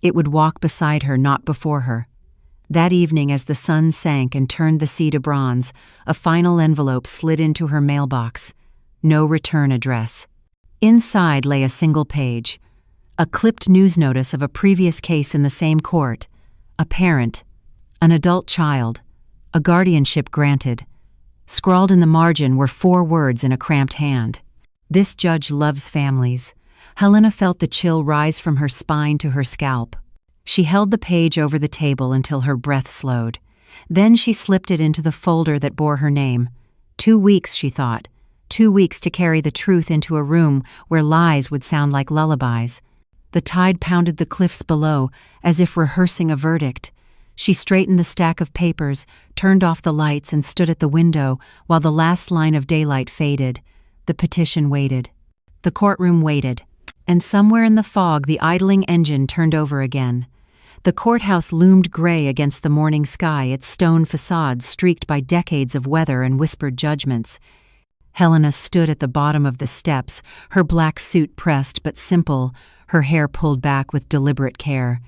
It would walk beside her, not before her. That evening, as the sun sank and turned the sea to bronze, a final envelope slid into her mailbox. No return address. Inside lay a single page. A clipped news notice of a previous case in the same court. A parent, an adult child, a guardianship granted. Scrawled in the margin were 4 words in a cramped hand. "This judge loves families." Helena felt the chill rise from her spine to her scalp. She held the page over the table until her breath slowed. Then she slipped it into the folder that bore her name. 2 weeks, she thought. 2 weeks to carry the truth into a room where lies would sound like lullabies. The tide pounded the cliffs below, as if rehearsing a verdict. She straightened the stack of papers, turned off the lights, and stood at the window while the last line of daylight faded. The petition waited. The courtroom waited. And somewhere in the fog, the idling engine turned over again. The courthouse loomed gray against the morning sky, its stone facade streaked by decades of weather and whispered judgments. Helena stood at the bottom of the steps, her black suit pressed but simple, her hair pulled back with deliberate care.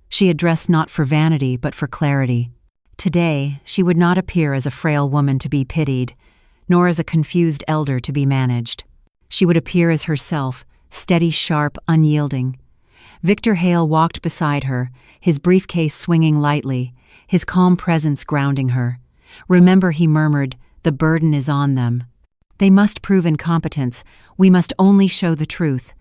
She had dressed not for vanity but for clarity. Today, she would not appear as a frail woman to be pitied, nor as a confused elder to be managed. She would appear as herself, steady, sharp, unyielding. Victor Hale walked beside her, his briefcase swinging lightly, his calm presence grounding her. "Remember," he murmured, "the burden is on them. They must prove incompetence. We must only show the truth."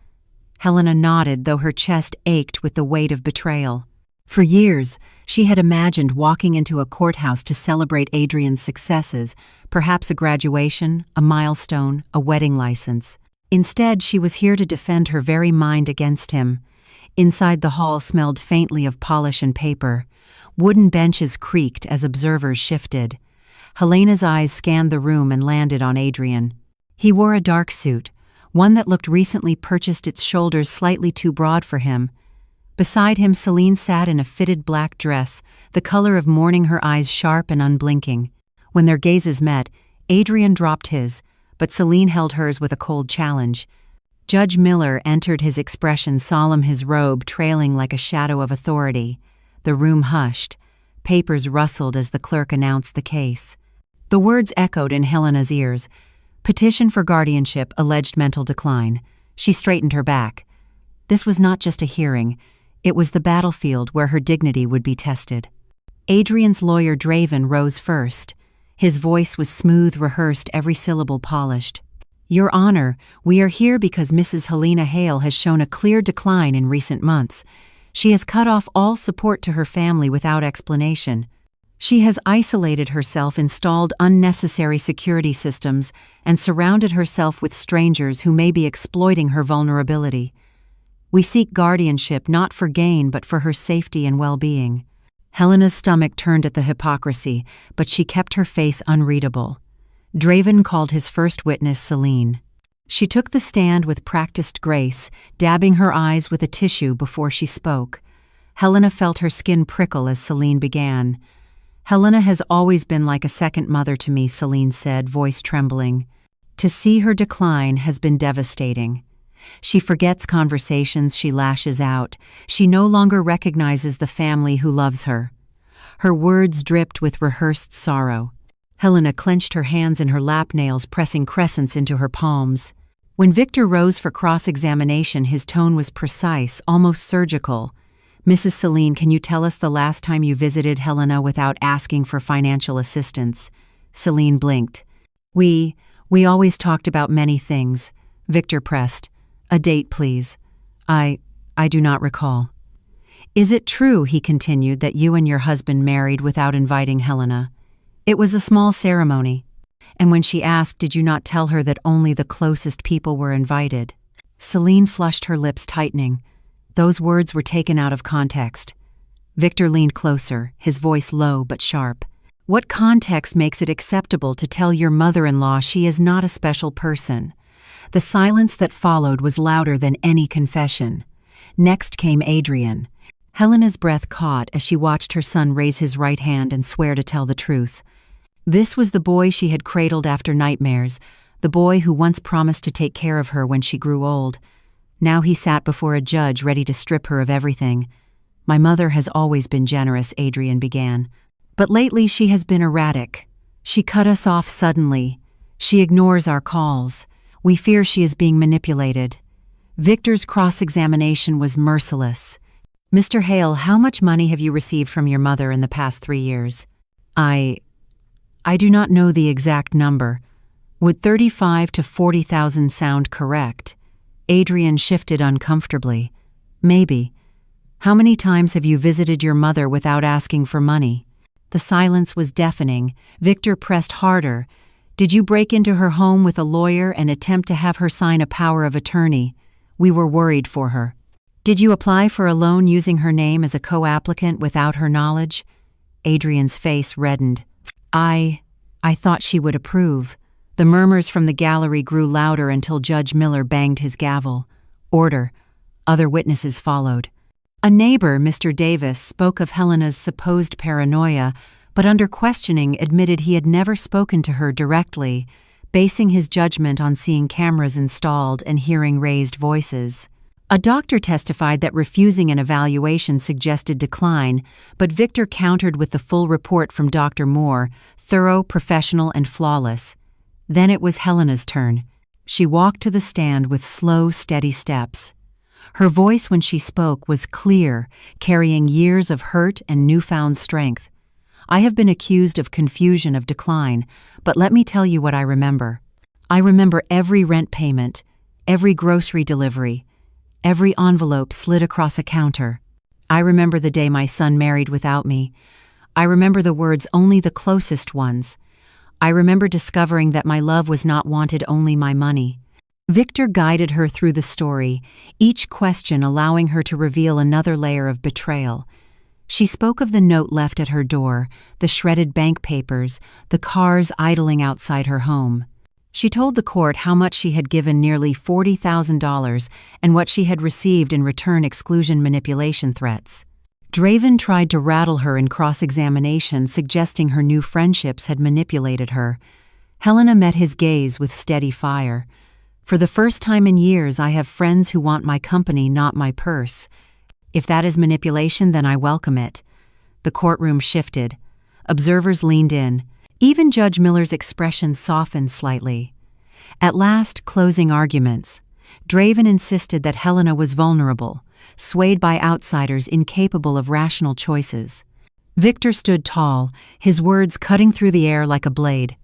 Helena nodded, though her chest ached with the weight of betrayal. For years, she had imagined walking into a courthouse to celebrate Adrian's successes, perhaps a graduation, a milestone, a wedding license. Instead, she was here to defend her very mind against him. Inside the hall smelled faintly of polish and paper. Wooden benches creaked as observers shifted. Helena's eyes scanned the room and landed on Adrian. He wore a dark suit, one that looked recently purchased, its shoulders slightly too broad for him. Beside him, Celine sat in a fitted black dress, the color of mourning, her eyes sharp and unblinking. When their gazes met, Adrian dropped his, but Celine held hers with a cold challenge. Judge Miller entered, his expression solemn, his robe trailing like a shadow of authority. The room hushed. Papers rustled as the clerk announced the case. The words echoed in Helena's ears. Petition for guardianship, alleged mental decline. She straightened her back. This was not just a hearing. It was the battlefield where her dignity would be tested. Adrian's lawyer, Draven, rose first. His voice was smooth, rehearsed, every syllable polished. "Your Honor, we are here because Mrs. Helena Hale has shown a clear decline in recent months. She has cut off all support to her family without explanation. She has isolated herself, installed unnecessary security systems, and surrounded herself with strangers who may be exploiting her vulnerability. We seek guardianship not for gain but for her safety and well-being." Helena's stomach turned at the hypocrisy, but she kept her face unreadable. Draven called his first witness Celine. She took the stand with practiced grace, dabbing her eyes with a tissue before she spoke. Helena felt her skin prickle as Celine began. "Helena has always been like a second mother to me," Celine said, voice trembling. "To see her decline has been devastating. She forgets conversations, she lashes out. She no longer recognizes the family who loves her." Her words dripped with rehearsed sorrow. Helena clenched her hands in her lap, nails pressing crescents into her palms. When Victor rose for cross-examination, his tone was precise, almost surgical. "Mrs. Celine, can you tell us the last time you visited Helena without asking for financial assistance?" Celine blinked. We always talked about many things," Victor pressed. "A date, please." I do not recall." "Is it true," he continued, "that you and your husband married without inviting Helena?" "It was a small ceremony." "And when she asked, did you not tell her that only the closest people were invited?" Celine flushed, her lips tightening. Those words were taken out of context. Victor leaned closer, his voice low but sharp. "What context makes it acceptable to tell your mother-in-law she is not a special person?" The silence that followed was louder than any confession. Next came Adrian. Helena's breath caught as she watched her son raise his right hand and swear to tell the truth. This was the boy she had cradled after nightmares, the boy who once promised to take care of her when she grew old. Now he sat before a judge ready to strip her of everything. "My mother has always been generous," Adrian began. "But lately she has been erratic. She cut us off suddenly. She ignores our calls. We fear she is being manipulated." Victor's cross-examination was merciless. "Mr. Hale, how much money have you received from your mother in the past 3 years?" I do not know the exact number. Would 35 to 40,000 sound correct?" Adrian shifted uncomfortably. "Maybe. How many times have you visited your mother without asking for money?" The silence was deafening. Victor pressed harder. Did you break into her home with a lawyer and attempt to have her sign a power of attorney? We were worried for her. Did you apply for a loan using her name as a co-applicant without her knowledge? Adrian's face reddened. I thought she would approve. The murmurs from the gallery grew louder until Judge Miller banged his gavel. Order. Other witnesses followed. A neighbor, Mr. Davis, spoke of Helena's supposed paranoia, but under questioning admitted he had never spoken to her directly, basing his judgment on seeing cameras installed and hearing raised voices. A doctor testified that refusing an evaluation suggested decline, but Victor countered with the full report from Dr. Moore, thorough, professional, and flawless. Then it was Helena's turn. She walked to the stand with slow, steady steps. Her voice when she spoke was clear, carrying years of hurt and newfound strength. I have been accused of confusion of decline, but let me tell you what I remember. I remember every rent payment, every grocery delivery, every envelope slid across a counter. I remember the day my son married without me. I remember the words only the closest ones. I remember discovering that my love was not wanted, only my money. Victor guided her through the story, each question allowing her to reveal another layer of betrayal. She spoke of the note left at her door, the shredded bank papers, the cars idling outside her home. She told the court how much she had given, nearly $40,000, and what she had received in return: exclusion manipulation threats. Draven tried to rattle her in cross-examination, suggesting her new friendships had manipulated her. Helena met his gaze with steady fire. For the first time in years, I have friends who want my company, not my purse. If that is manipulation, then I welcome it. The courtroom shifted. Observers leaned in. Even Judge Miller's expression softened slightly. At last, closing arguments. Draven insisted that Helena was vulnerable, swayed by outsiders incapable of rational choices. Victor stood tall, his words cutting through the air like a blade.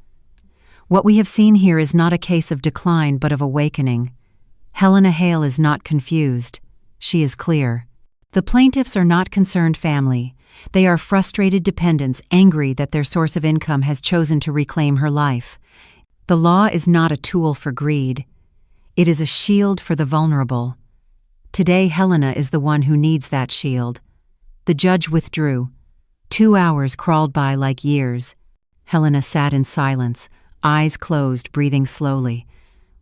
What we have seen here is not a case of decline but of awakening. Helena Hale is not confused. She is clear. The plaintiffs are not concerned family. They are frustrated dependents, angry that their source of income has chosen to reclaim her life. The law is not a tool for greed. It is a shield for the vulnerable. Today, Helena is the one who needs that shield. The judge withdrew. 2 hours crawled by like years. Helena sat in silence, eyes closed, breathing slowly.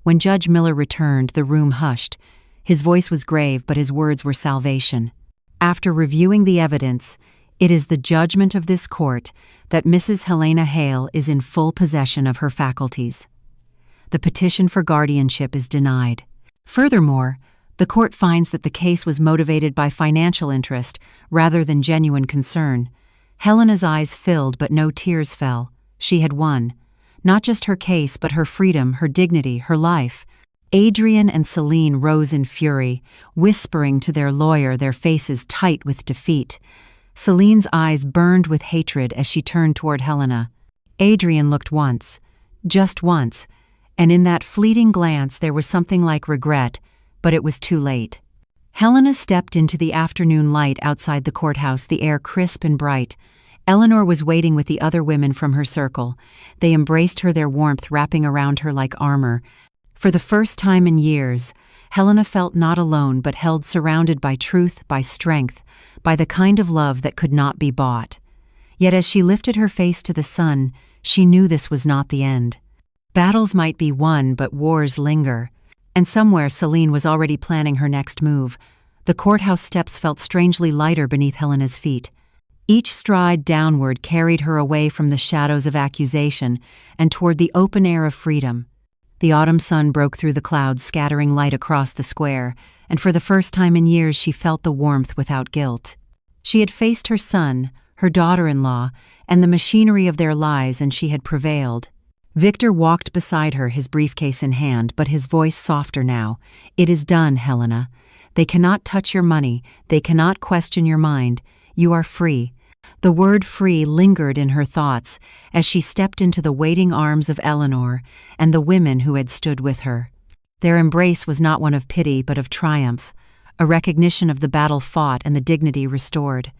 When Judge Miller returned, the room hushed. His voice was grave, but his words were salvation. After reviewing the evidence, it is the judgment of this court that Mrs. Helena Hale is in full possession of her faculties. The petition for guardianship is denied. Furthermore, the court finds that the case was motivated by financial interest rather than genuine concern. Helena's eyes filled, but no tears fell. She had won. Not just her case, but her freedom, her dignity, her life. Adrian and Celine rose in fury, whispering to their lawyer, their faces tight with defeat. Celine's eyes burned with hatred as she turned toward Helena. Adrian looked once, just once, and in that fleeting glance there was something like regret, but it was too late. Helena stepped into the afternoon light outside the courthouse, the air crisp and bright. Eleanor was waiting with the other women from her circle. They embraced her, their warmth wrapping around her like armor. For the first time in years, Helena felt not alone but held, surrounded by truth, by strength, by the kind of love that could not be bought. Yet as she lifted her face to the sun, she knew this was not the end. Battles might be won, but wars linger. And somewhere Celine was already planning her next move. The courthouse steps felt strangely lighter beneath Helena's feet. Each stride downward carried her away from the shadows of accusation and toward the open air of freedom. The autumn sun broke through the clouds, scattering light across the square, and for the first time in years she felt the warmth without guilt. She had faced her son, her daughter-in-law, and the machinery of their lives, and she had prevailed. Victor walked beside her, his briefcase in hand, but his voice softer now. "It is done, Helena. They cannot touch your money. They cannot question your mind. You are free." The word free lingered in her thoughts as she stepped into the waiting arms of Eleanor and the women who had stood with her. Their embrace was not one of pity but of triumph, a recognition of the battle fought and the dignity restored.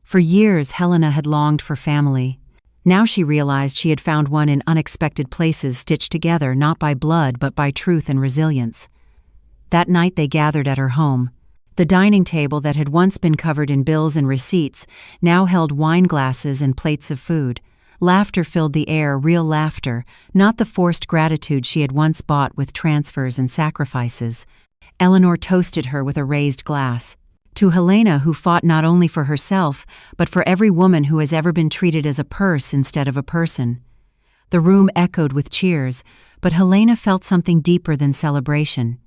For years Helena had longed for family. Now she realized she had found one in unexpected places, stitched together not by blood but by truth and resilience. That night they gathered at her home. The dining table that had once been covered in bills and receipts now held wine glasses and plates of food. Laughter filled the air, real laughter, not the forced gratitude she had once bought with transfers and sacrifices. Eleanor toasted her with a raised glass. To Helena, who fought not only for herself, but for every woman who has ever been treated as a purse instead of a person. The room echoed with cheers, but Helena felt something deeper than celebration.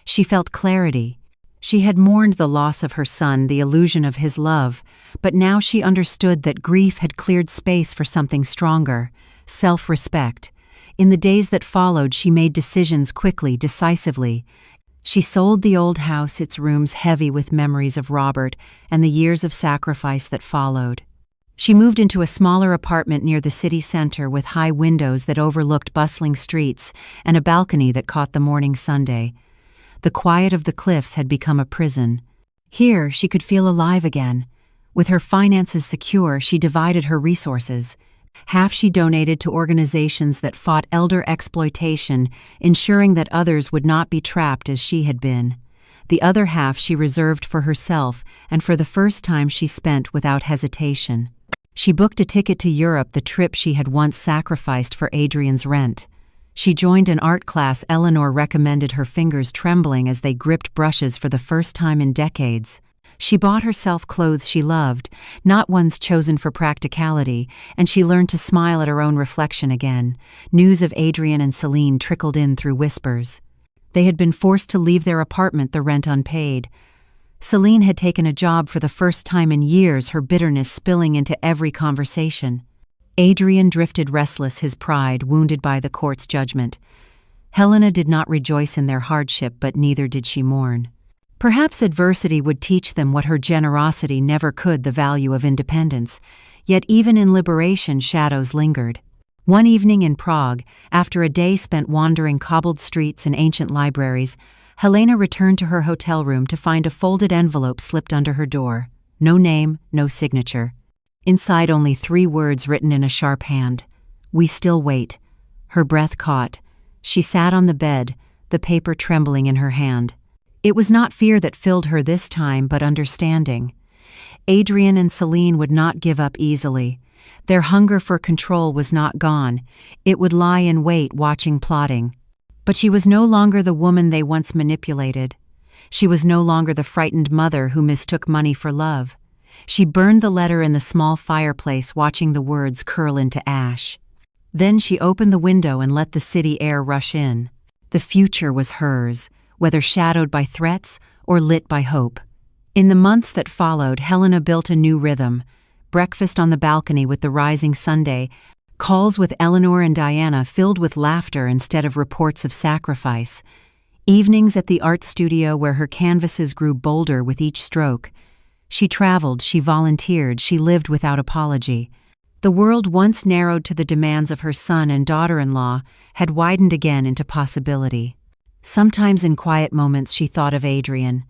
She felt clarity. She had mourned the loss of her son, the illusion of his love, but now she understood that grief had cleared space for something stronger, self-respect. In the days that followed, she made decisions quickly, decisively. She sold the old house, its rooms heavy with memories of Robert and the years of sacrifice that followed. She moved into a smaller apartment near the city center with high windows that overlooked bustling streets and a balcony that caught the morning sunday. The quiet of the cliffs had become a prison. Here, she could feel alive again. With her finances secure, she divided her resources. Half she donated to organizations that fought elder exploitation, ensuring that others would not be trapped as she had been. The other half she reserved for herself, and for the first time she spent without hesitation. She booked a ticket to Europe, the trip she had once sacrificed for Adrian's rent. She joined an art class Eleanor recommended, her fingers trembling as they gripped brushes for the first time in decades. She bought herself clothes she loved, not ones chosen for practicality, and she learned to smile at her own reflection again. News of Adrian and Celine trickled in through whispers. They had been forced to leave their apartment, the rent unpaid. Celine had taken a job for the first time in years, her bitterness spilling into every conversation. Adrian drifted restless, his pride wounded by the court's judgment. Helena did not rejoice in their hardship, but neither did she mourn. Perhaps adversity would teach them what her generosity never could, the value of independence. Yet even in liberation, shadows lingered. One evening in Prague, after a day spent wandering cobbled streets and ancient libraries, Helena returned to her hotel room to find a folded envelope slipped under her door. No name, no signature. Inside, only 3 words written in a sharp hand. "We still wait." Her breath caught. She sat on the bed, the paper trembling in her hand. It was not fear that filled her this time, but understanding. Adrian and Celine would not give up easily. Their hunger for control was not gone. It would lie in wait, watching, plotting. But she was no longer the woman they once manipulated. She was no longer the frightened mother who mistook money for love. She burned the letter in the small fireplace, watching the words curl into ash. Then she opened the window and let the city air rush in. The future was hers, whether shadowed by threats or lit by hope. In the months that followed, Helena built a new rhythm. Breakfast on the balcony with the rising Sunday, calls with Eleanor and Diana filled with laughter instead of reports of sacrifice. Evenings at the art studio where her canvases grew bolder with each stroke. She traveled, she volunteered, she lived without apology. The world once narrowed to the demands of her son and daughter-in-law had widened again into possibility. Sometimes in quiet moments she thought of Adrian.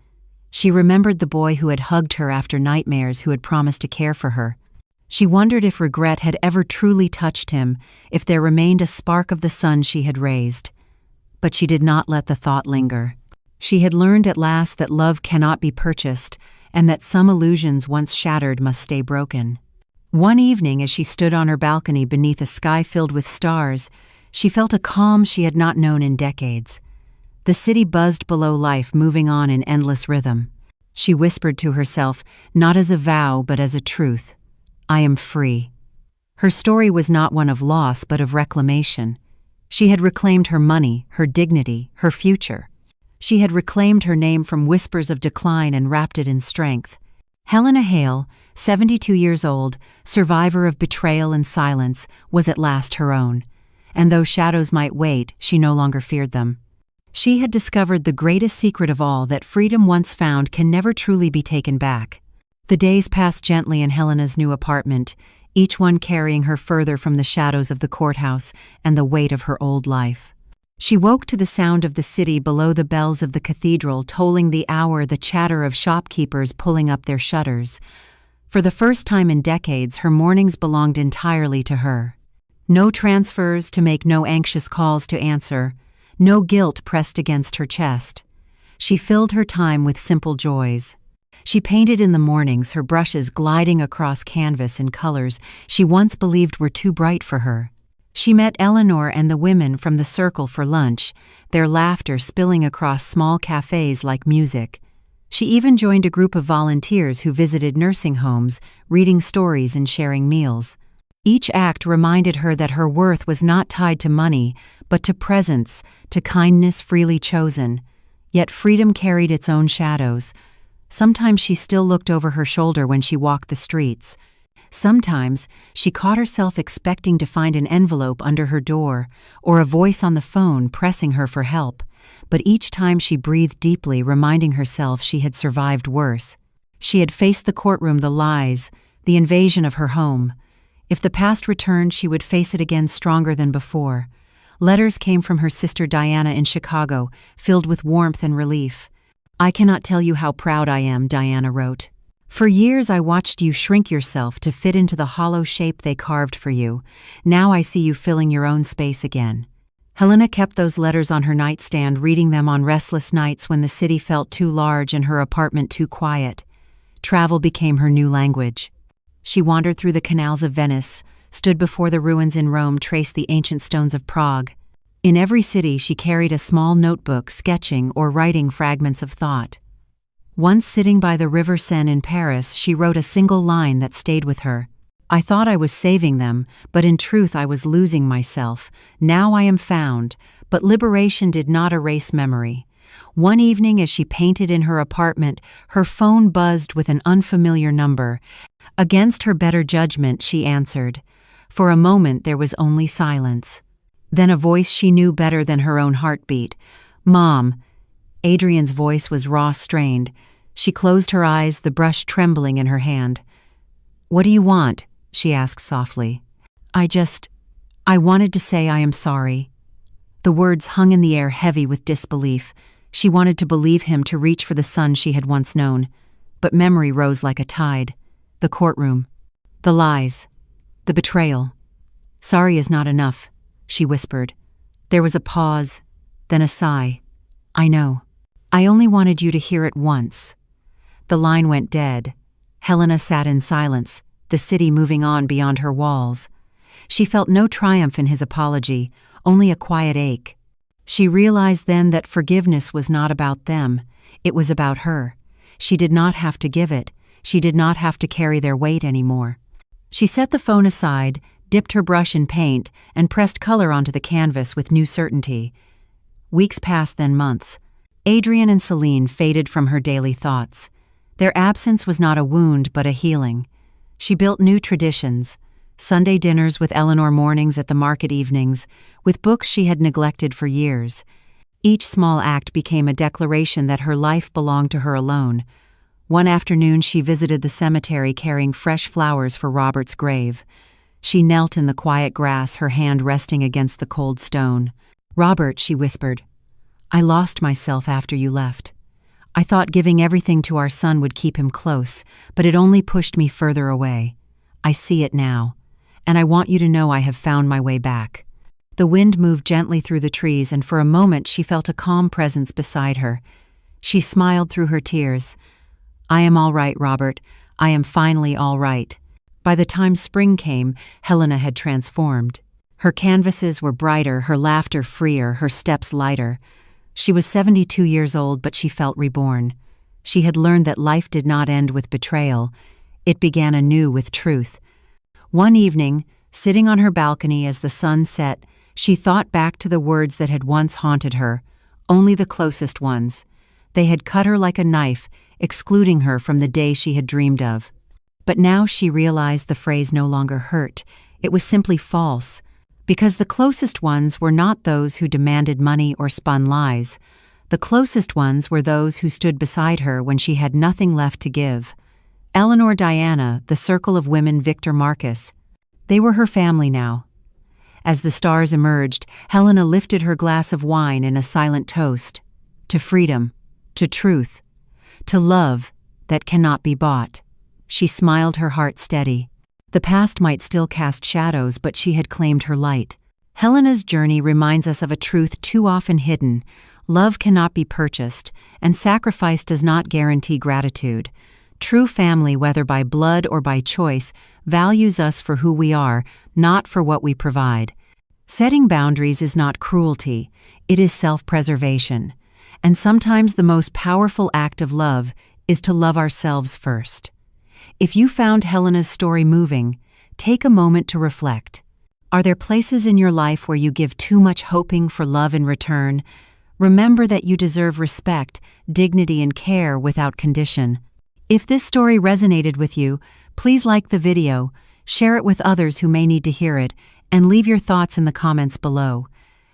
She remembered the boy who had hugged her after nightmares, who had promised to care for her. She wondered if regret had ever truly touched him, if there remained a spark of the son she had raised. But she did not let the thought linger. She had learned at last that love cannot be purchased, and that some illusions once shattered must stay broken. One evening, as she stood on her balcony beneath a sky filled with stars, she felt a calm she had not known in decades. The city buzzed below, life moving on in endless rhythm. She whispered to herself, not as a vow but as a truth, "I am free." Her story was not one of loss but of reclamation. She had reclaimed her money, her dignity, her future. She had reclaimed her name from whispers of decline and wrapped it in strength. Helena Hale, 72 years old, survivor of betrayal and silence, was at last her own. And though shadows might wait, she no longer feared them. She had discovered the greatest secret of all, that freedom once found can never truly be taken back. The days passed gently in Helena's new apartment, each one carrying her further from the shadows of the courthouse and the weight of her old life. She woke to the sound of the city below, the bells of the cathedral tolling the hour, the chatter of shopkeepers pulling up their shutters. For the first time in decades, her mornings belonged entirely to her. No transfers to make, no anxious calls to answer, no guilt pressed against her chest. She filled her time with simple joys. She painted in the mornings, her brushes gliding across canvas in colors she once believed were too bright for her. She met Eleanor and the women from the circle for lunch, their laughter spilling across small cafes like music. She even joined a group of volunteers who visited nursing homes, reading stories and sharing meals. Each act reminded her that her worth was not tied to money, but to presence, to kindness freely chosen. Yet freedom carried its own shadows. Sometimes she still looked over her shoulder when she walked the streets. Sometimes she caught herself expecting to find an envelope under her door or a voice on the phone pressing her for help. But each time she breathed deeply, reminding herself she had survived worse. She had faced the courtroom, the lies, the invasion of her home. If the past returned, she would face it again stronger than before. Letters came from her sister Diana in Chicago, filled with warmth and relief. "I cannot tell you how proud I am," Diana wrote. "For years I watched you shrink yourself to fit into the hollow shape they carved for you. Now I see you filling your own space again." Helena kept those letters on her nightstand, reading them on restless nights when the city felt too large and her apartment too quiet. Travel became her new language. She wandered through the canals of Venice, stood before the ruins in Rome, traced the ancient stones of Prague. In every city she carried a small notebook, sketching or writing fragments of thought. Once sitting by the River Seine in Paris, she wrote a single line that stayed with her. "I thought I was saving them, but in truth I was losing myself. Now I am found." But liberation did not erase memory. One evening as she painted in her apartment, her phone buzzed with an unfamiliar number. Against her better judgment, she answered. For a moment there was only silence. Then a voice she knew better than her own heartbeat. "Mom." Adrian's voice was raw, strained. She closed her eyes, the brush trembling in her hand. "What do you want?" she asked softly. I wanted to say I am sorry." The words hung in the air, heavy with disbelief. She wanted to believe him, to reach for the son she had once known. But memory rose like a tide. The courtroom. The lies. The betrayal. "Sorry is not enough," she whispered. There was a pause, then a sigh. "I know. I only wanted you to hear it once." The line went dead. Helena sat in silence, the city moving on beyond her walls. She felt no triumph in his apology, only a quiet ache. She realized then that forgiveness was not about them, it was about her. She did not have to give it, she did not have to carry their weight anymore. She set the phone aside, dipped her brush in paint, and pressed color onto the canvas with new certainty. Weeks passed, then months. Adrian and Celine faded from her daily thoughts. Their absence was not a wound, but a healing. She built new traditions. Sunday dinners with Eleanor, mornings at the market, evenings, with books she had neglected for years. Each small act became a declaration that her life belonged to her alone. One afternoon she visited the cemetery carrying fresh flowers for Robert's grave. She knelt in the quiet grass, her hand resting against the cold stone. "Robert," she whispered, "I lost myself after you left. I thought giving everything to our son would keep him close, but it only pushed me further away. I see it now. And I want you to know I have found my way back." The wind moved gently through the trees, and for a moment she felt a calm presence beside her. She smiled through her tears. "I am all right, Robert. I am finally all right." By the time spring came, Helena had transformed. Her canvases were brighter, her laughter freer, her steps lighter. She was 72 years old, but she felt reborn. She had learned that life did not end with betrayal. It began anew with truth. One evening, sitting on her balcony as the sun set, she thought back to the words that had once haunted her, only the closest ones. They had cut her like a knife, excluding her from the day she had dreamed of. But now she realized the phrase no longer hurt. It was simply false. Because the closest ones were not those who demanded money or spun lies. The closest ones were those who stood beside her when she had nothing left to give. Eleanor, Diana, the circle of women, Victor, Marcus. They were her family now. As the stars emerged, Helena lifted her glass of wine in a silent toast. To freedom, to truth, to love that cannot be bought. she smiled, her heart steady. The past might still cast shadows, but she had claimed her light. Helena's journey reminds us of a truth too often hidden. Love cannot be purchased, and sacrifice does not guarantee gratitude. True family, whether by blood or by choice, values us for who we are, not for what we provide. Setting boundaries is not cruelty, it is self-preservation. And sometimes the most powerful act of love is to love ourselves first. If you found Helena's story moving, take a moment to reflect. Are there places in your life where you give too much, hoping for love in return? Remember that you deserve respect, dignity, and care without condition. If this story resonated with you, please like the video, share it with others who may need to hear it, and leave your thoughts in the comments below.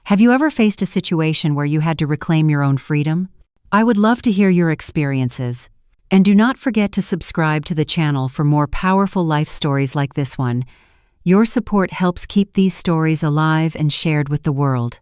Have you ever faced a situation where you had to reclaim your own freedom? I would love to hear your experiences. And do not forget to subscribe to the channel for more powerful life stories like this one. Your support helps keep these stories alive and shared with the world.